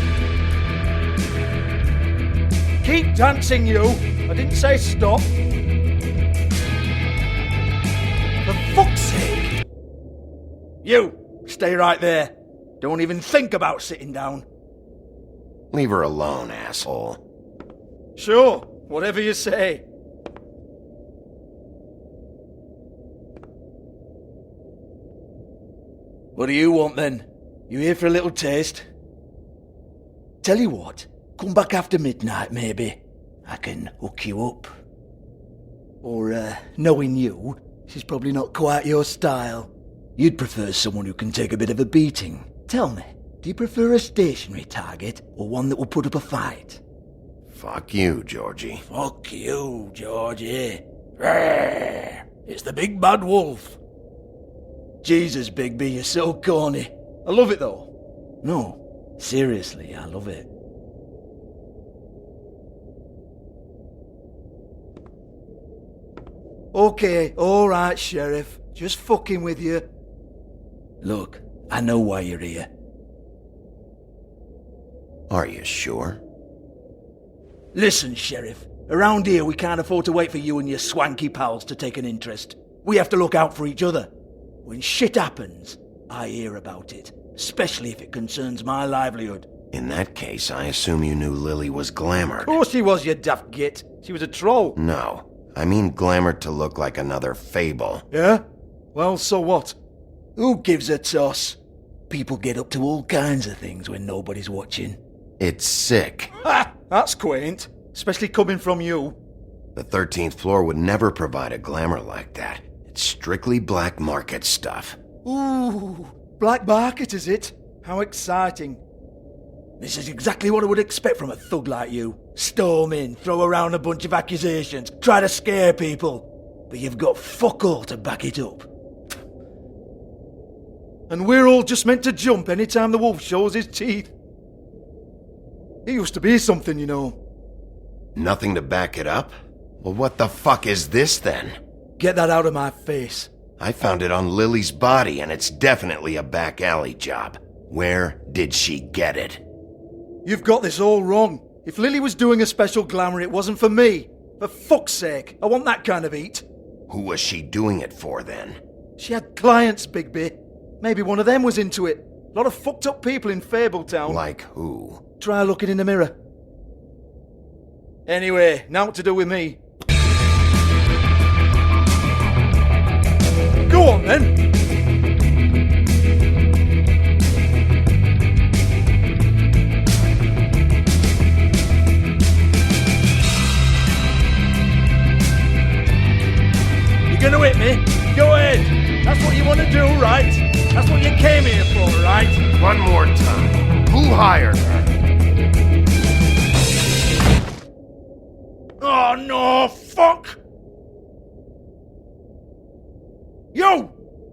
Keep dancing, you. I didn't say stop. For fuck's sake. You, stay right there. Don't even think about sitting down. Leave her alone, asshole. Sure, whatever you say. What do you want then? You here for a little taste? Tell you what, come back after midnight maybe. I can hook you up. Or, knowing you, she's probably not quite your style. You'd prefer someone who can take a bit of a beating. Tell me, do you prefer a stationary target or one that will put up a fight? Fuck you, Georgie. Fuck you, Georgie. Rawr. It's the big bad wolf. Jesus, Bigby, you're so corny. I love it though. No, seriously, I love it. Okay, alright, Sheriff. Just fucking with you. Look, I know why you're here. Are you sure? Listen, Sheriff. Around here, we can't afford to wait for you and your swanky pals to take an interest. We have to look out for each other. When shit happens, I hear about it. Especially if it concerns my livelihood. In that case, I assume you knew Lily was glamored. Of course she was, you daft git. She was a troll. No. I mean glamored to look like another Fable. Yeah? Well, so what? Who gives a toss? People get up to all kinds of things when nobody's watching. It's sick. Ha! That's quaint. Especially coming from you. The 13th floor would never provide a glamour like that. It's strictly black market stuff. Ooh, black market is it? How exciting. This is exactly what I would expect from a thug like you. Storm in, throw around a bunch of accusations, try to scare people. But you've got fuck all to back it up. And we're all just meant to jump any time the wolf shows his teeth. It used to be something, you know. Nothing to back it up? Well, what the fuck is this then? Get that out of my face. I found it on Lily's body, and it's definitely a back alley job. Where did she get it? You've got this all wrong. If Lily was doing a special glamour, it wasn't for me. For fuck's sake, I want that kind of eat. Who was she doing it for, then? She had clients, Bigby. Maybe one of them was into it. A lot of fucked up people in Fabletown. Like who? Try looking in the mirror. Anyway, now what to do with me? Go on, then. You're gonna hit me? Go ahead. That's what you want to do, right? That's what you came here for, right? One more time. Who hired her? Oh, no, fuck! You!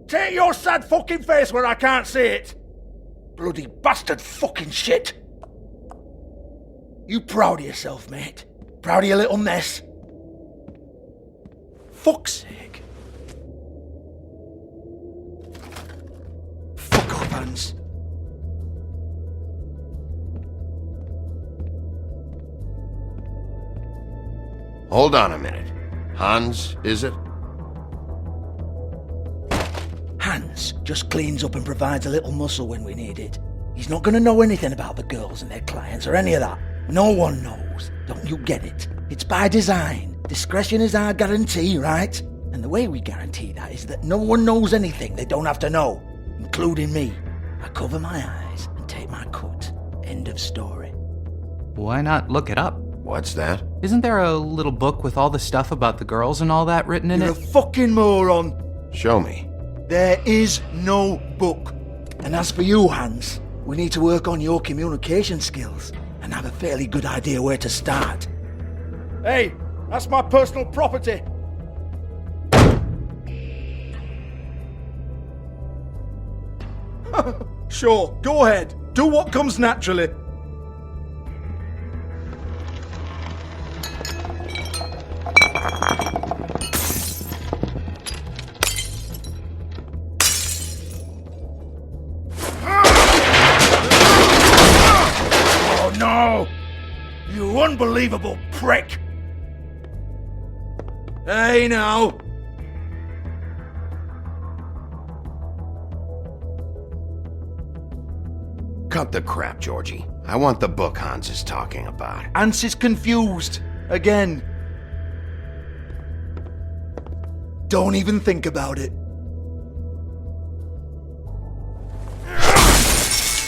Take your sad fucking face where I can't see it! Bloody bastard fucking shit! You proud of yourself, mate? Proud of your little mess? Fuck's sake. Fuck off, Hans. Hold on a minute. Hans, is it? Hans just cleans up and provides a little muscle when we need it. He's not gonna know anything about the girls and their clients or any of that. No one knows. Don't you get it? It's by design. Discretion is our guarantee, right? And the way we guarantee that is that no one knows anything they don't have to know, including me. I cover my eyes and take my cut. End of story. Why not look it up? What's that? Isn't there a little book with all the stuff about the girls and all that written in You're it? a fucking moron. Show me. There is no book. And as for you, Hans, we need to work on your communication skills and have a fairly good idea where to start. Hey, that's my personal property. Sure, go ahead. Do what comes naturally. Oh no! You unbelievable prick! Hey now! Cut the crap, Georgie. I want the book Hans is talking about. Hans is confused. Again. Don't even think about it.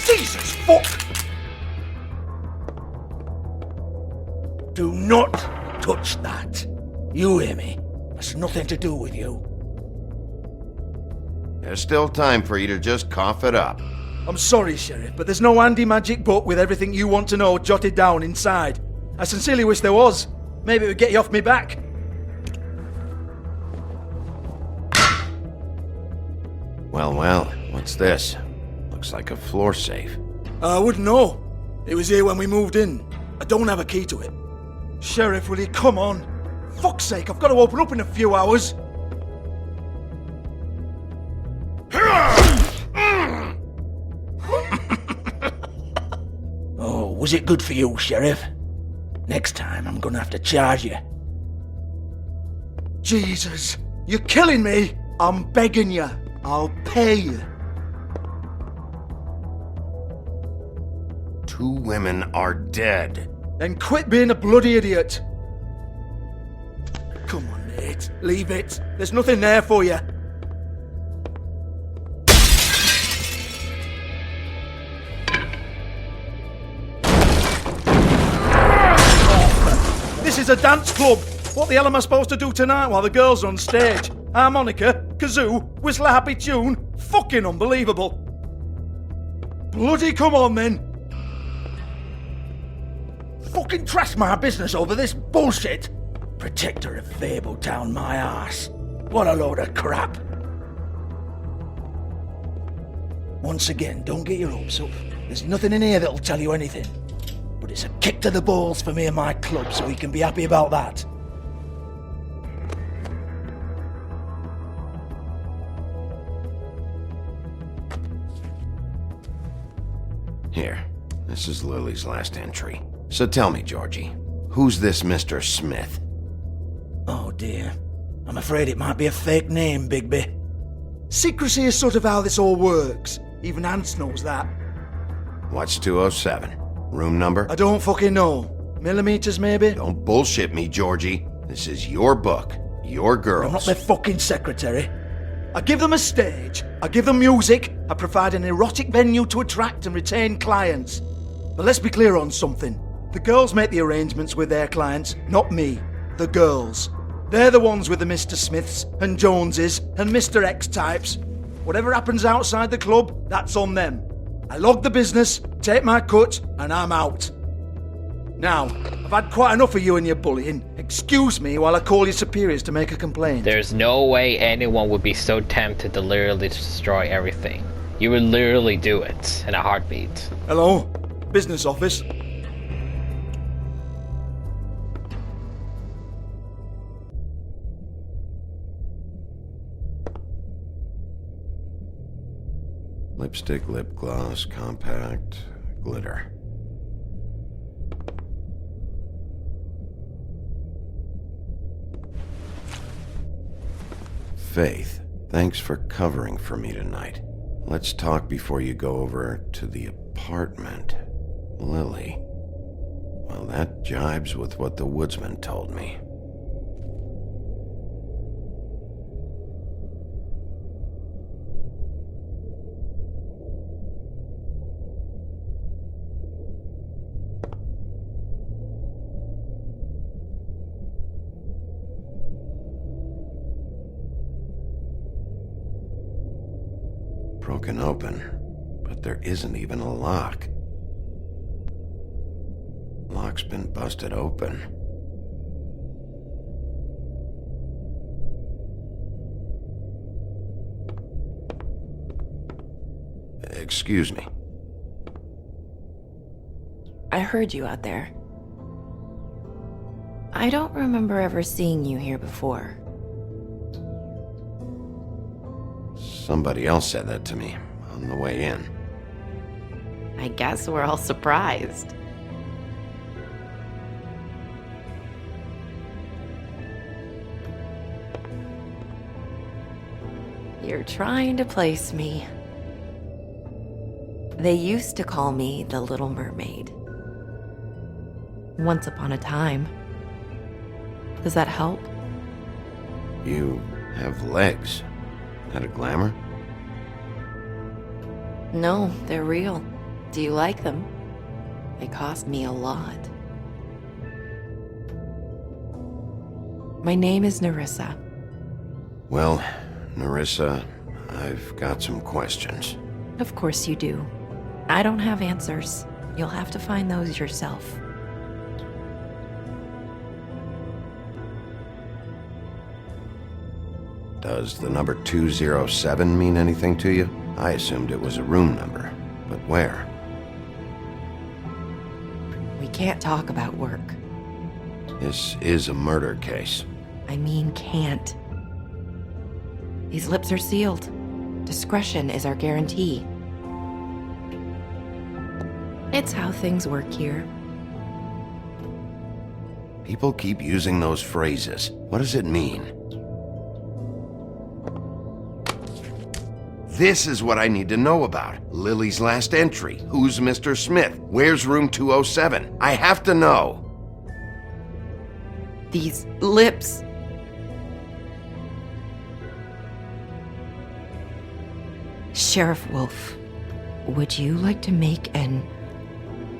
Jesus fuck! Do not touch that. You hear me? That's nothing to do with you. There's still time for you to just cough it up. I'm sorry, Sheriff, but there's no handy magic book with everything you want to know jotted down inside. I sincerely wish there was. Maybe it would get you off me back. Well, what's this? Looks like a floor safe. I wouldn't know. It was here when we moved in. I don't have a key to it. Sheriff, will you come on? Fuck's sake, I've got to open up in a few hours. Oh, was it good for you, Sheriff? Next time I'm gonna have to charge you. Jesus, you're killing me! I'm begging you. I'll pay you. 2 women are dead. Then quit being a bloody idiot. Come on, mate. Leave it. There's nothing there for you. This is a dance club. What the hell am I supposed to do tonight while the girls are on stage? Harmonica, kazoo, whistle a happy tune? Fucking unbelievable. Bloody come on then. Fucking trash my business over this bullshit. Protector of Fable down my arse. What a load of crap. Once again, don't get your hopes up. There's nothing in here that'll tell you anything. But it's a kick to the balls for me and my club, so we can be happy about that. Here, this is Lily's last entry. So tell me, Georgie, who's this Mr. Smith? Oh dear. I'm afraid it might be a fake name, Bigby. Secrecy is sort of how this all works. Even Hans knows that. What's 207? Room number? I don't fucking know. Millimeters, maybe? Don't bullshit me, Georgie. This is your book. Your girls. I'm not their fucking secretary. I give them a stage. I give them music. I provide an erotic venue to attract and retain clients. But let's be clear on something. The girls make the arrangements with their clients, not me. The girls. They're the ones with the Mr. Smiths and Joneses and Mr. X types. Whatever happens outside the club, that's on them. I log the business, take my cut, and I'm out. Now, I've had quite enough of you and your bullying. Excuse me while I call your superiors to make a complaint. There's no way anyone would be so tempted to literally destroy everything. You would literally do it in a heartbeat. Hello? Business office? Lipstick, lip gloss, compact, glitter. Faith, thanks for covering for me tonight. Let's talk before you go over to the apartment. Lily. Well, that jibes with what the woodsman told me. Broken open, but there isn't even a lock. Lock's been busted open. Excuse me. I heard you out there. I don't remember ever seeing you here before. Somebody else said that to me on the way in. I guess we're all surprised. You're trying to place me. They used to call me the Little Mermaid. Once upon a time. Does that help? You have legs. That a glamour? No, they're real. Do you like them? They cost me a lot. My name is Nerissa. Well, Nerissa, I've got some questions. Of course you do. I don't have answers. You'll have to find those yourself. Does the number 207 mean anything to you? I assumed it was a room number, but where? We can't talk about work. This is a murder case. I mean can't. These lips are sealed. Discretion is our guarantee. It's how things work here. People keep using those phrases. What does it mean? This is what I need to know about. Lily's last entry. Who's Mr. Smith? Where's room 207? I have to know. These lips. Sheriff Wolf, would you like to make an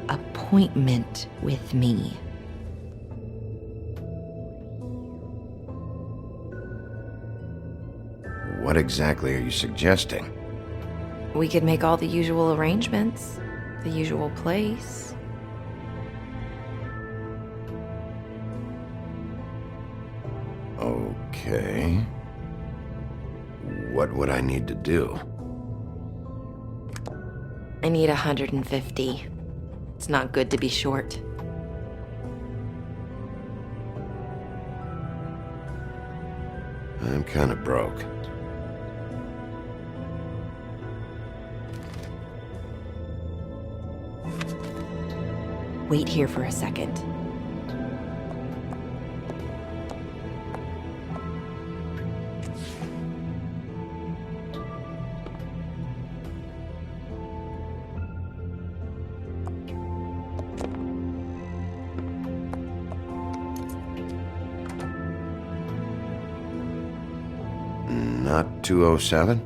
appointment with me? What exactly are you suggesting? We could make all the usual arrangements, the usual place. Okay. What would I need to do? I need 150. It's not good to be short. I'm kind of broke. Wait here for a second. Not 207?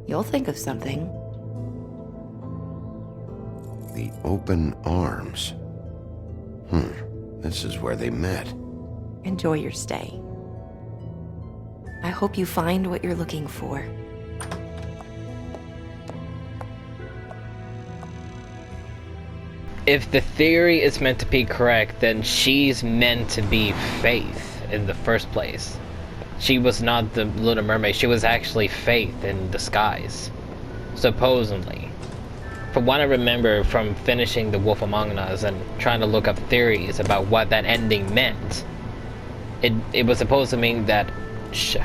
You'll think of something. The open arms. This is where they met. Enjoy your stay. I hope you find what you're looking for. If the theory is meant to be correct, then she's meant to be Faith in the first place. She was not the Little Mermaid, she was actually Faith in disguise. Supposedly. From what I remember from finishing The Wolf Among Us and trying to look up theories about what that ending meant, it was supposed to mean that she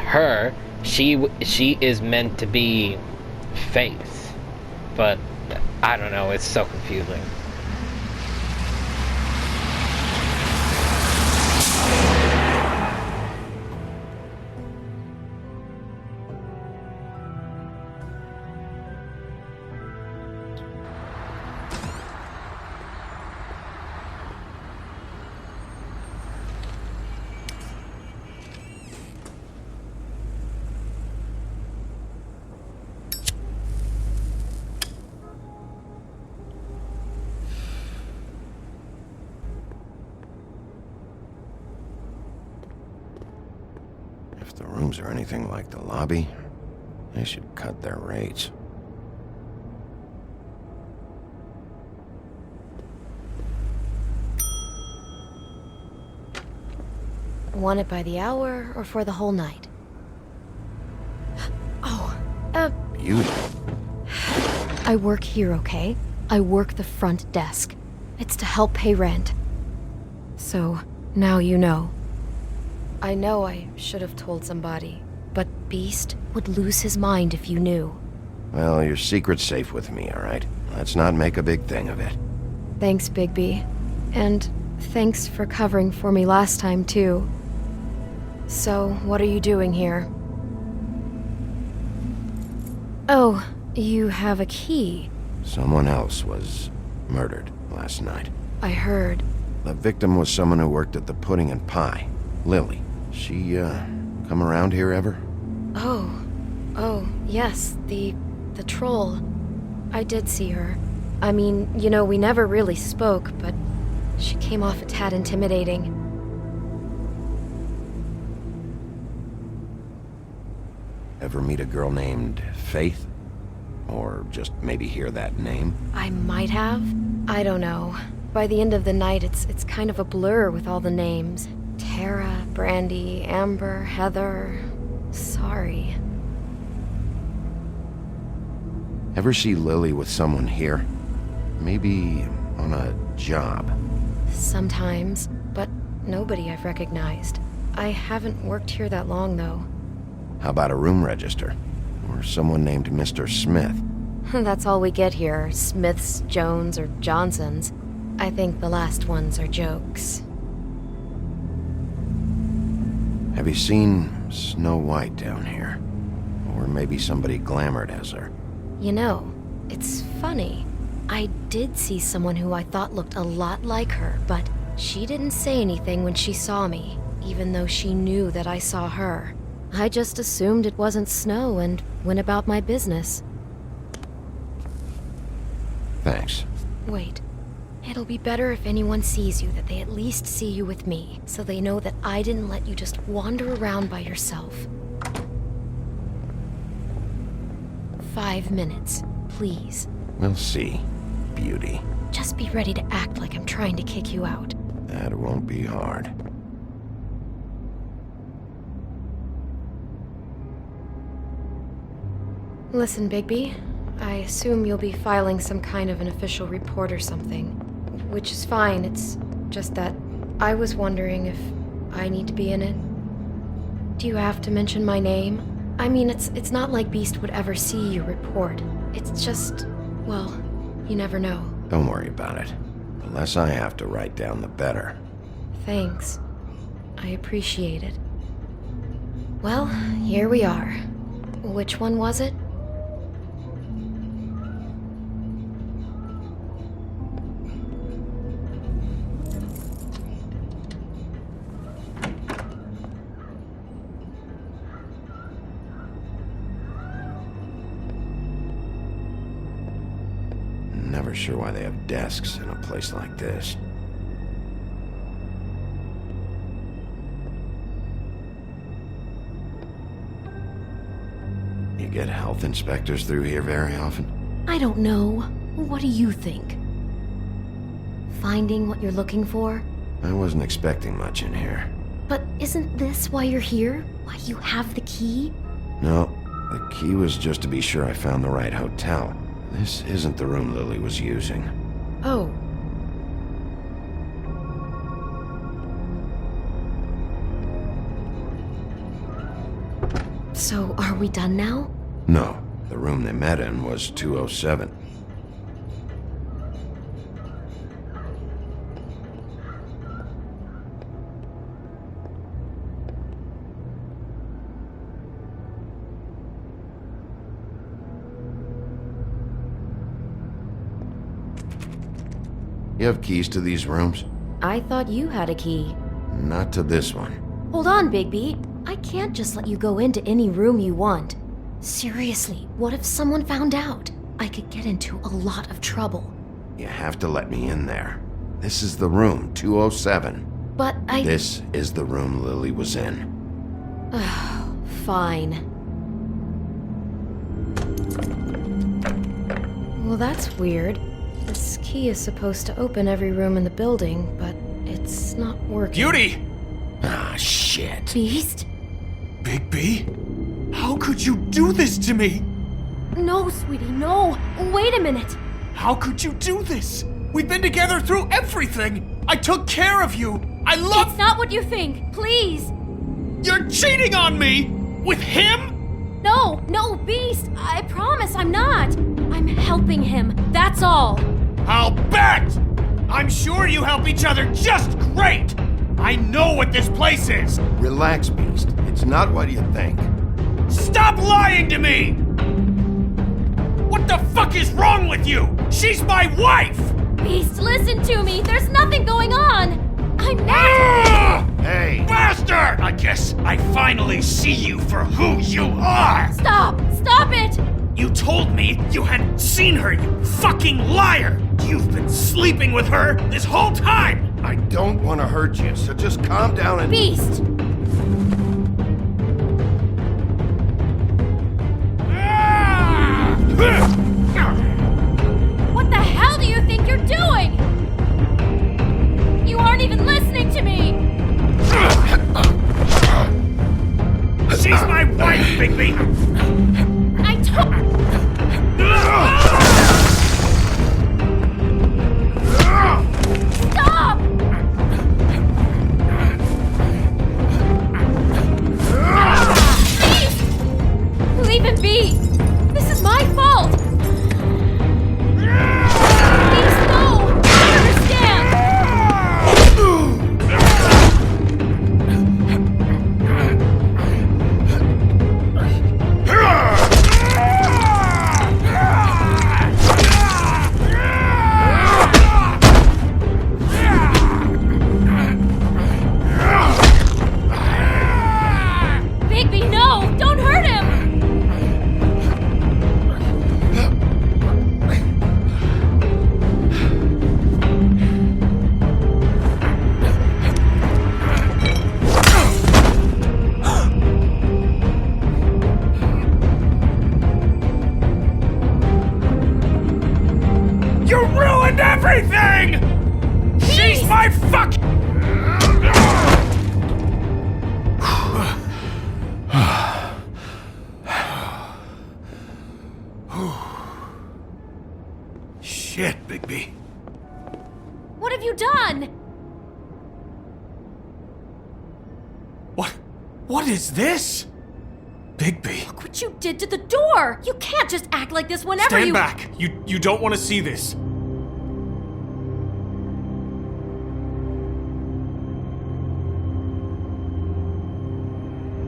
is meant to be Faith. But I don't know, it's so confusing. If the rooms are anything like the lobby, they should cut their rates. Want it by the hour or for the whole night? Oh, Beauty. I work here, okay? I work the front desk. It's to help pay rent. So, now you know. I know I should have told somebody, but Beast would lose his mind if you knew. Well, your secret's safe with me, all right? Let's not make a big thing of it. Thanks, Bigby. And thanks for covering for me last time, too. So, what are you doing here? Oh, you have a key. Someone else was murdered last night. I heard. The victim was someone who worked at the Pudding and Pie, Lily. She, come around here ever? Oh, yes, the troll. I did see her. I mean, you know, we never really spoke, but she came off a tad intimidating. Ever meet a girl named Faith? Or just maybe hear that name? I might have. I don't know. By the end of the night, it's kind of a blur with all the names. Tara, Brandy, Amber, Heather. Sorry. Ever see Lily with someone here? Maybe on a job? Sometimes, but nobody I've recognized. I haven't worked here that long, though. How about a room register? Or someone named Mr. Smith? That's all we get here, Smiths, Jones, or Johnsons. I think the last ones are jokes. Have you seen Snow White down here? Or maybe somebody glamored as her? You know, it's funny. I did see someone who I thought looked a lot like her, but she didn't say anything when she saw me, even though she knew that I saw her. I just assumed it wasn't Snow and went about my business. Thanks. Wait. It'll be better if anyone sees you that they at least see you with me, so they know that I didn't let you just wander around by yourself. 5 minutes, please. We'll see, beauty. Just be ready to act like I'm trying to kick you out. That won't be hard. Listen, Bigby. I assume you'll be filing some kind of an official report or something. Which is fine, it's just that I was wondering if I need to be in it. Do you have to mention my name? I mean, it's not like Beast would ever see your report. It's just, well, you never know. Don't worry about it. The less I have to write down, the better. Thanks. I appreciate it. Well, here we are. Which one was it? Never sure why they have desks in a place like this. You get health inspectors through here very often? I don't know. What do you think? Finding what you're looking for? I wasn't expecting much in here. But isn't this why you're here? Why you have the key? No, the key was just to be sure I found the right hotel. This isn't the room Lily was using. Oh. So, are we done now? No, The room they met in was 207. You have keys to these rooms? I thought you had a key. Not to this one. Hold on, Bigby. I can't just let you go into any room you want. Seriously, what if someone found out? I could get into a lot of trouble. You have to let me in there. This is the room, 207. But This is the room Lily was in. Fine. Well, that's weird. This key is supposed to open every room in the building, but it's not working. Beauty! Ah, shit. Beast? Bigby? How could you do this to me? No, sweetie, no. Wait a minute. How could you do this? We've been together through everything. I took care of you. I love... It's not what you think. Please. You're cheating on me! With him? No, Beast. I promise I'm not. I'm helping him. That's all. I'll bet! I'm sure you help each other just great! I know what this place is! Relax, Beast. It's not what you think. Stop lying to me! What the fuck is wrong with you? She's my wife! Beast, listen to me. There's nothing going on. I'm not. Ah! Hey! Bastard! I guess I finally see you for who you are! Stop it! You told me you had seen her, you fucking liar! You've been sleeping with her this whole time! I don't want to hurt you, so just calm down and... Beast! What the hell do you think you're doing? You aren't even listening to me! She's my wife, Bigby! I told... Stop! Beast! Leave him be! This is my fault! Beast, no! I understand! Bigby, no! Don't hurt him! You ruined everything! She's my fuck... Shit, Bigby. What have you done? What is this? Bigby. Look what you did to the door! You can't just act like this whenever Stand you- back! You don't want to see this.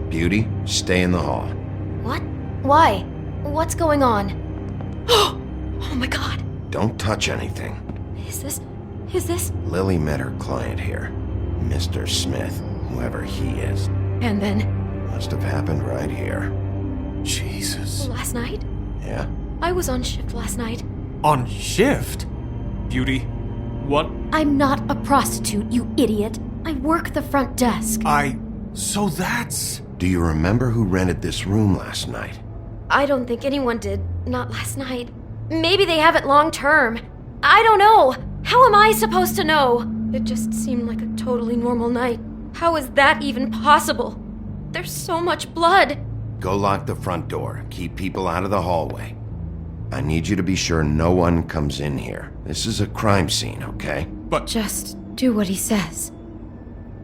Beauty, stay in the hall. What? Why? What's going on? Oh my god. Don't touch anything. Is this? Lily met her client here, Mr. Smith, whoever he is. And then, Must have happened right here. Jesus. last night? Yeah? I was on shift last night. On shift? Beauty, what? I'm not a prostitute, you idiot. I work the front desk. So that's... Do you remember who rented this room last night? I don't think anyone did. Not last night. Maybe they have it long term. I don't know. How am I supposed to know? It just seemed like a totally normal night. How is that even possible? There's so much blood. Go lock the front door. Keep people out of the hallway. I need you to be sure no one comes in here. This is a crime scene, okay? But... Just do what he says.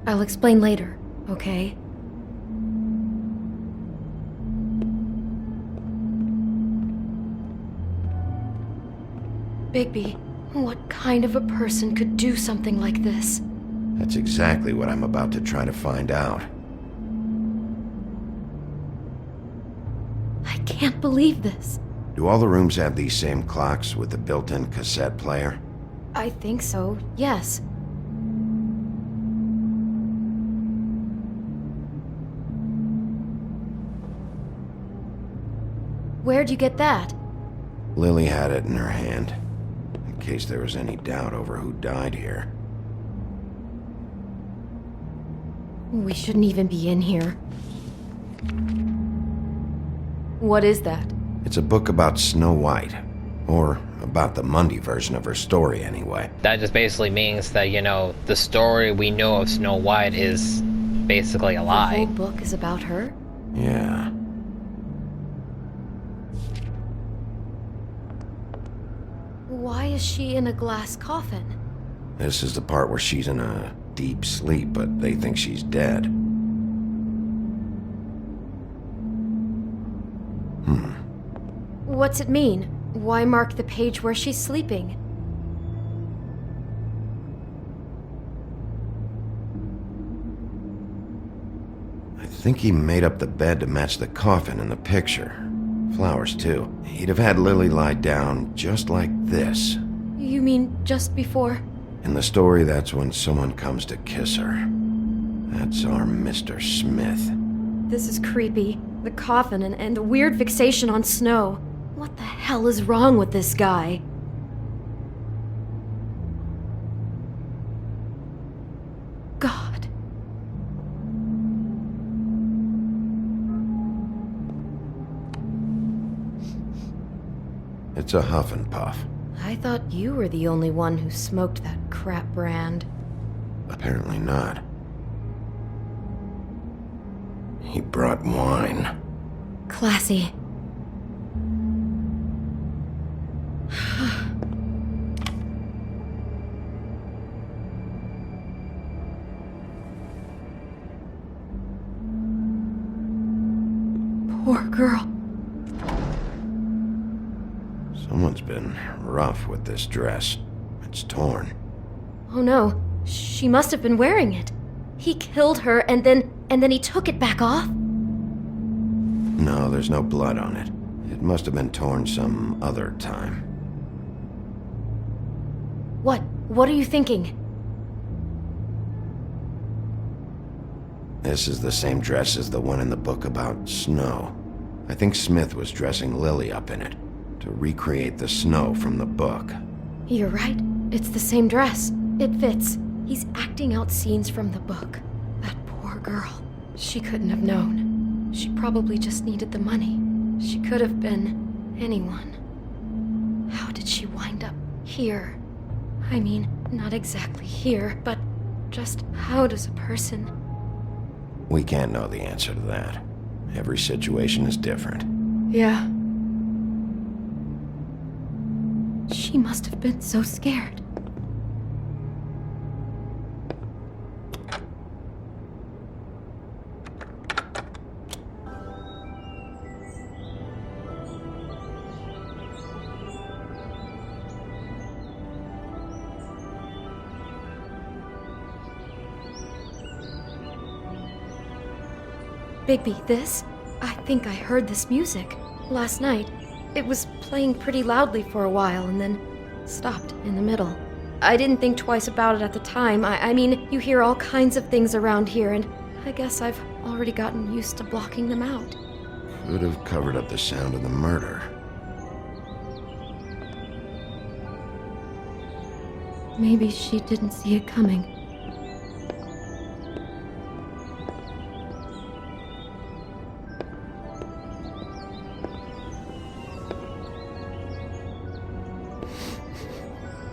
I'll explain later, okay? Bigby, what kind of a person could do something like this? That's exactly what I'm about to try to find out. I can't believe this. Do all the rooms have these same clocks with the built-in cassette player? I think so, yes. Where'd you get that? Lily had it in her hand, in case there was any doubt over who died here. We shouldn't even be in here. What is that? It's a book about Snow White. Or about the Mundy version of her story, anyway. That just basically means that, you know, the story we know of Snow White is basically a lie. The whole book is about her? Yeah. Why is she in a glass coffin? This is the part where she's in a deep sleep, but they think she's dead. What's it mean? Why mark the page where she's sleeping? I think he made up the bed to match the coffin in the picture. Flowers, too. He'd have had Lily lie down just like this. You mean just before? In the story, that's when someone comes to kiss her. That's our Mr. Smith. This is creepy. The coffin and the weird fixation on Snow. What the hell is wrong with this guy? God. It's a huff and puff. I thought you were the only one who smoked that crap brand. Apparently not. He brought wine. Classy. Poor girl. Someone's been rough with this dress. It's torn. Oh no, she must have been wearing it. He killed her and then he took it back off? No, there's no blood on it. It must have been torn some other time. What are you thinking? This is the same dress as the one in the book about Snow. I think Smith was dressing Lily up in it to recreate the Snow from the book. You're right. It's the same dress. It fits. He's acting out scenes from the book. That poor girl. She couldn't have known. She probably just needed the money. She could have been anyone. How did she wind up here? I mean, not exactly here, but just how does a person... We can't know the answer to that. Every situation is different. Yeah. She must have been so scared. Bigby, this? I think I heard this music. Last night. It was playing pretty loudly for a while and then stopped in the middle. I didn't think twice about it at the time. I mean, you hear all kinds of things around here, and I guess I've already gotten used to blocking them out. Could have covered up the sound of the murder. Maybe she didn't see it coming.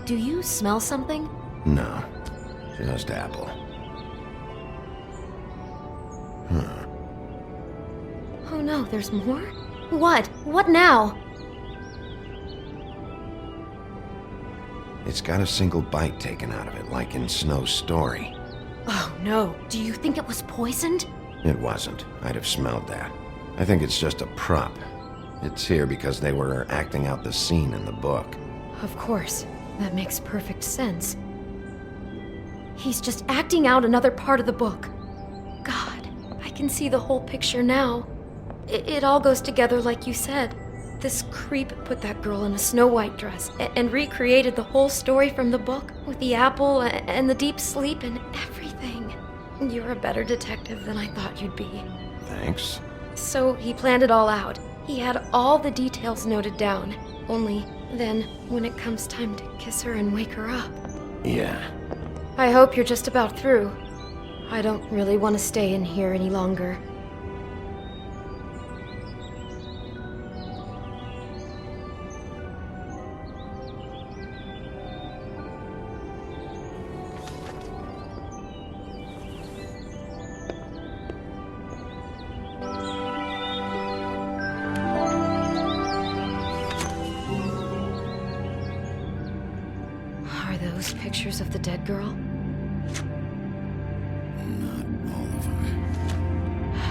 Do you smell something? No, just apple. Huh. Oh no, there's more? What? What now? It's got a single bite taken out of it, like in Snow's story. Oh no, do you think it was poisoned? It wasn't. I'd have smelled that. I think it's just a prop. It's here because they were acting out the scene in the book. Of course, that makes perfect sense. He's just acting out another part of the book. God, I can see the whole picture now. It all goes together like you said. This creep put that girl in a Snow White dress and recreated the whole story from the book with the apple and the deep sleep and everything. You're a better detective than I thought you'd be. Thanks. So he planned it all out. He had all the details noted down. Only then, when it comes time to kiss her and wake her up. Yeah. I hope you're just about through. I don't really want to stay in here any longer. Are those pictures of the dead girl?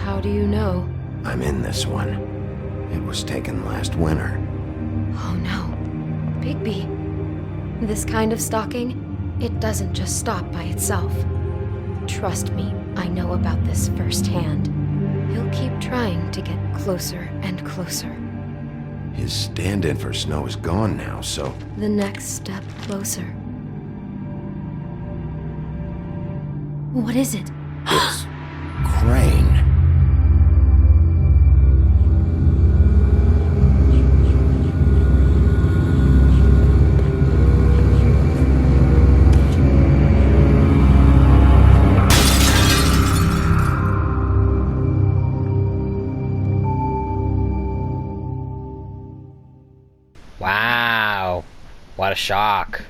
How do you know? I'm in this one. It was taken last winter. Oh no. Bigby. This kind of stalking, it doesn't just stop by itself. Trust me, I know about this firsthand. He'll keep trying to get closer and closer. His stand-in for Snow is gone now, so... The next step closer. What is it? It's... Crane. Wow. What a shock.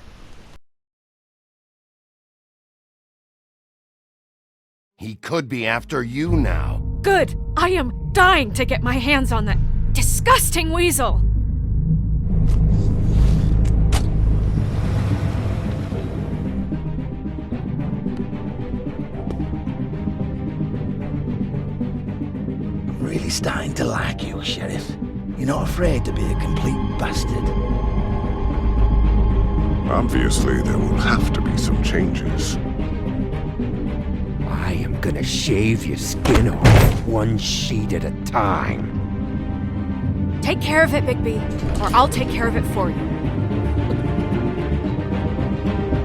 He could be after you now. Good! I am dying to get my hands on that disgusting weasel! I'm really starting to like you, Sheriff. You're not afraid to be a complete bastard. Obviously, there will have to be some changes. I am gonna shave your skin off one sheet at a time. Take care of it, Bigby, or I'll take care of it for you.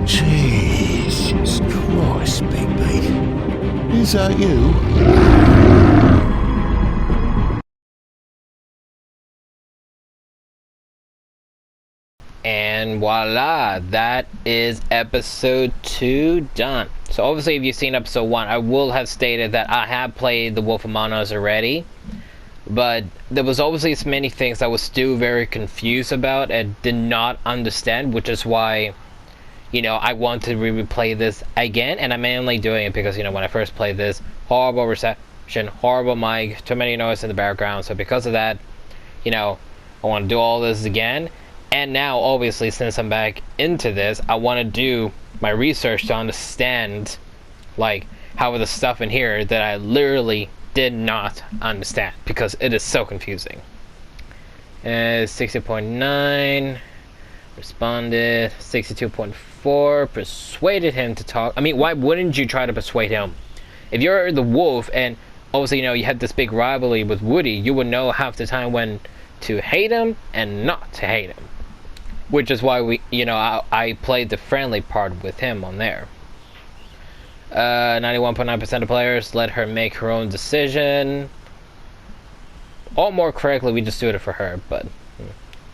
Jesus Christ, Bigby. Is that you? And voila, that is episode 2 done. So obviously if you've seen episode 1, I will have stated that I have played The Wolf Among Us already. But there was obviously so many things I was still very confused about and did not understand, which is why, you know, I want to replay this again. And I'm mainly doing it because, you know, when I first played this, horrible reception, horrible mic, too many noise in the background. So because of that, you know, I want to do all this again. And now, obviously, since I'm back into this, I want to do my research to understand, like, how the stuff in here that I literally did not understand, because it is so confusing. 60.9, responded, 62.4, persuaded him to talk. I mean, why wouldn't you try to persuade him? If you're the wolf, and obviously, you know, you had this big rivalry with Woody, you would know half the time when to hate him and not to hate him. Which is why I played the friendly part with him on there. 91.9% of players let her make her own decision. Or more correctly, we just do it for her, but...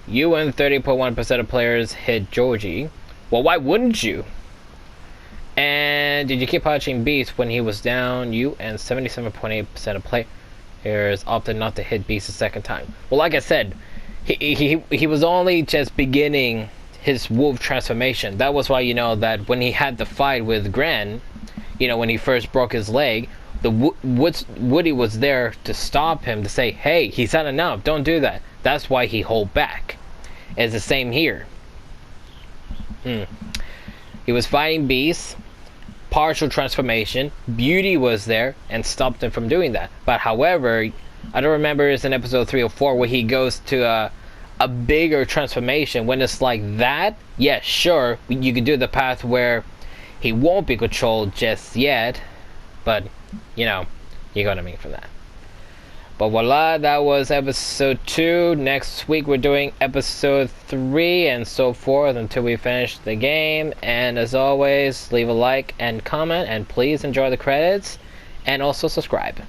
You and 30.1% of players hit Georgie. Well, why wouldn't you? And did you keep watching Beast when he was down? You and 77.8% of players opted not to hit Beast a second time. Well, like I said, he was only just beginning his wolf transformation. That was why, you know, that when he had the fight with Gran, you know, when he first broke his leg, Woody was there to stop him, to say, hey, he's had enough, don't do that. That's why he hold back. It's the same here. He was fighting beasts, partial transformation, Beauty was there and stopped him from doing that. But however, I don't remember, it's in episode 3 or 4 where he goes to a bigger transformation. When it's like that, yeah, sure, you can do the path where he won't be controlled just yet, but you know, you got what I mean from that. But voila, that was episode 2. Next week we're doing episode 3 and so forth until we finish the game. And as always, leave a like and comment, and please enjoy the credits and also subscribe.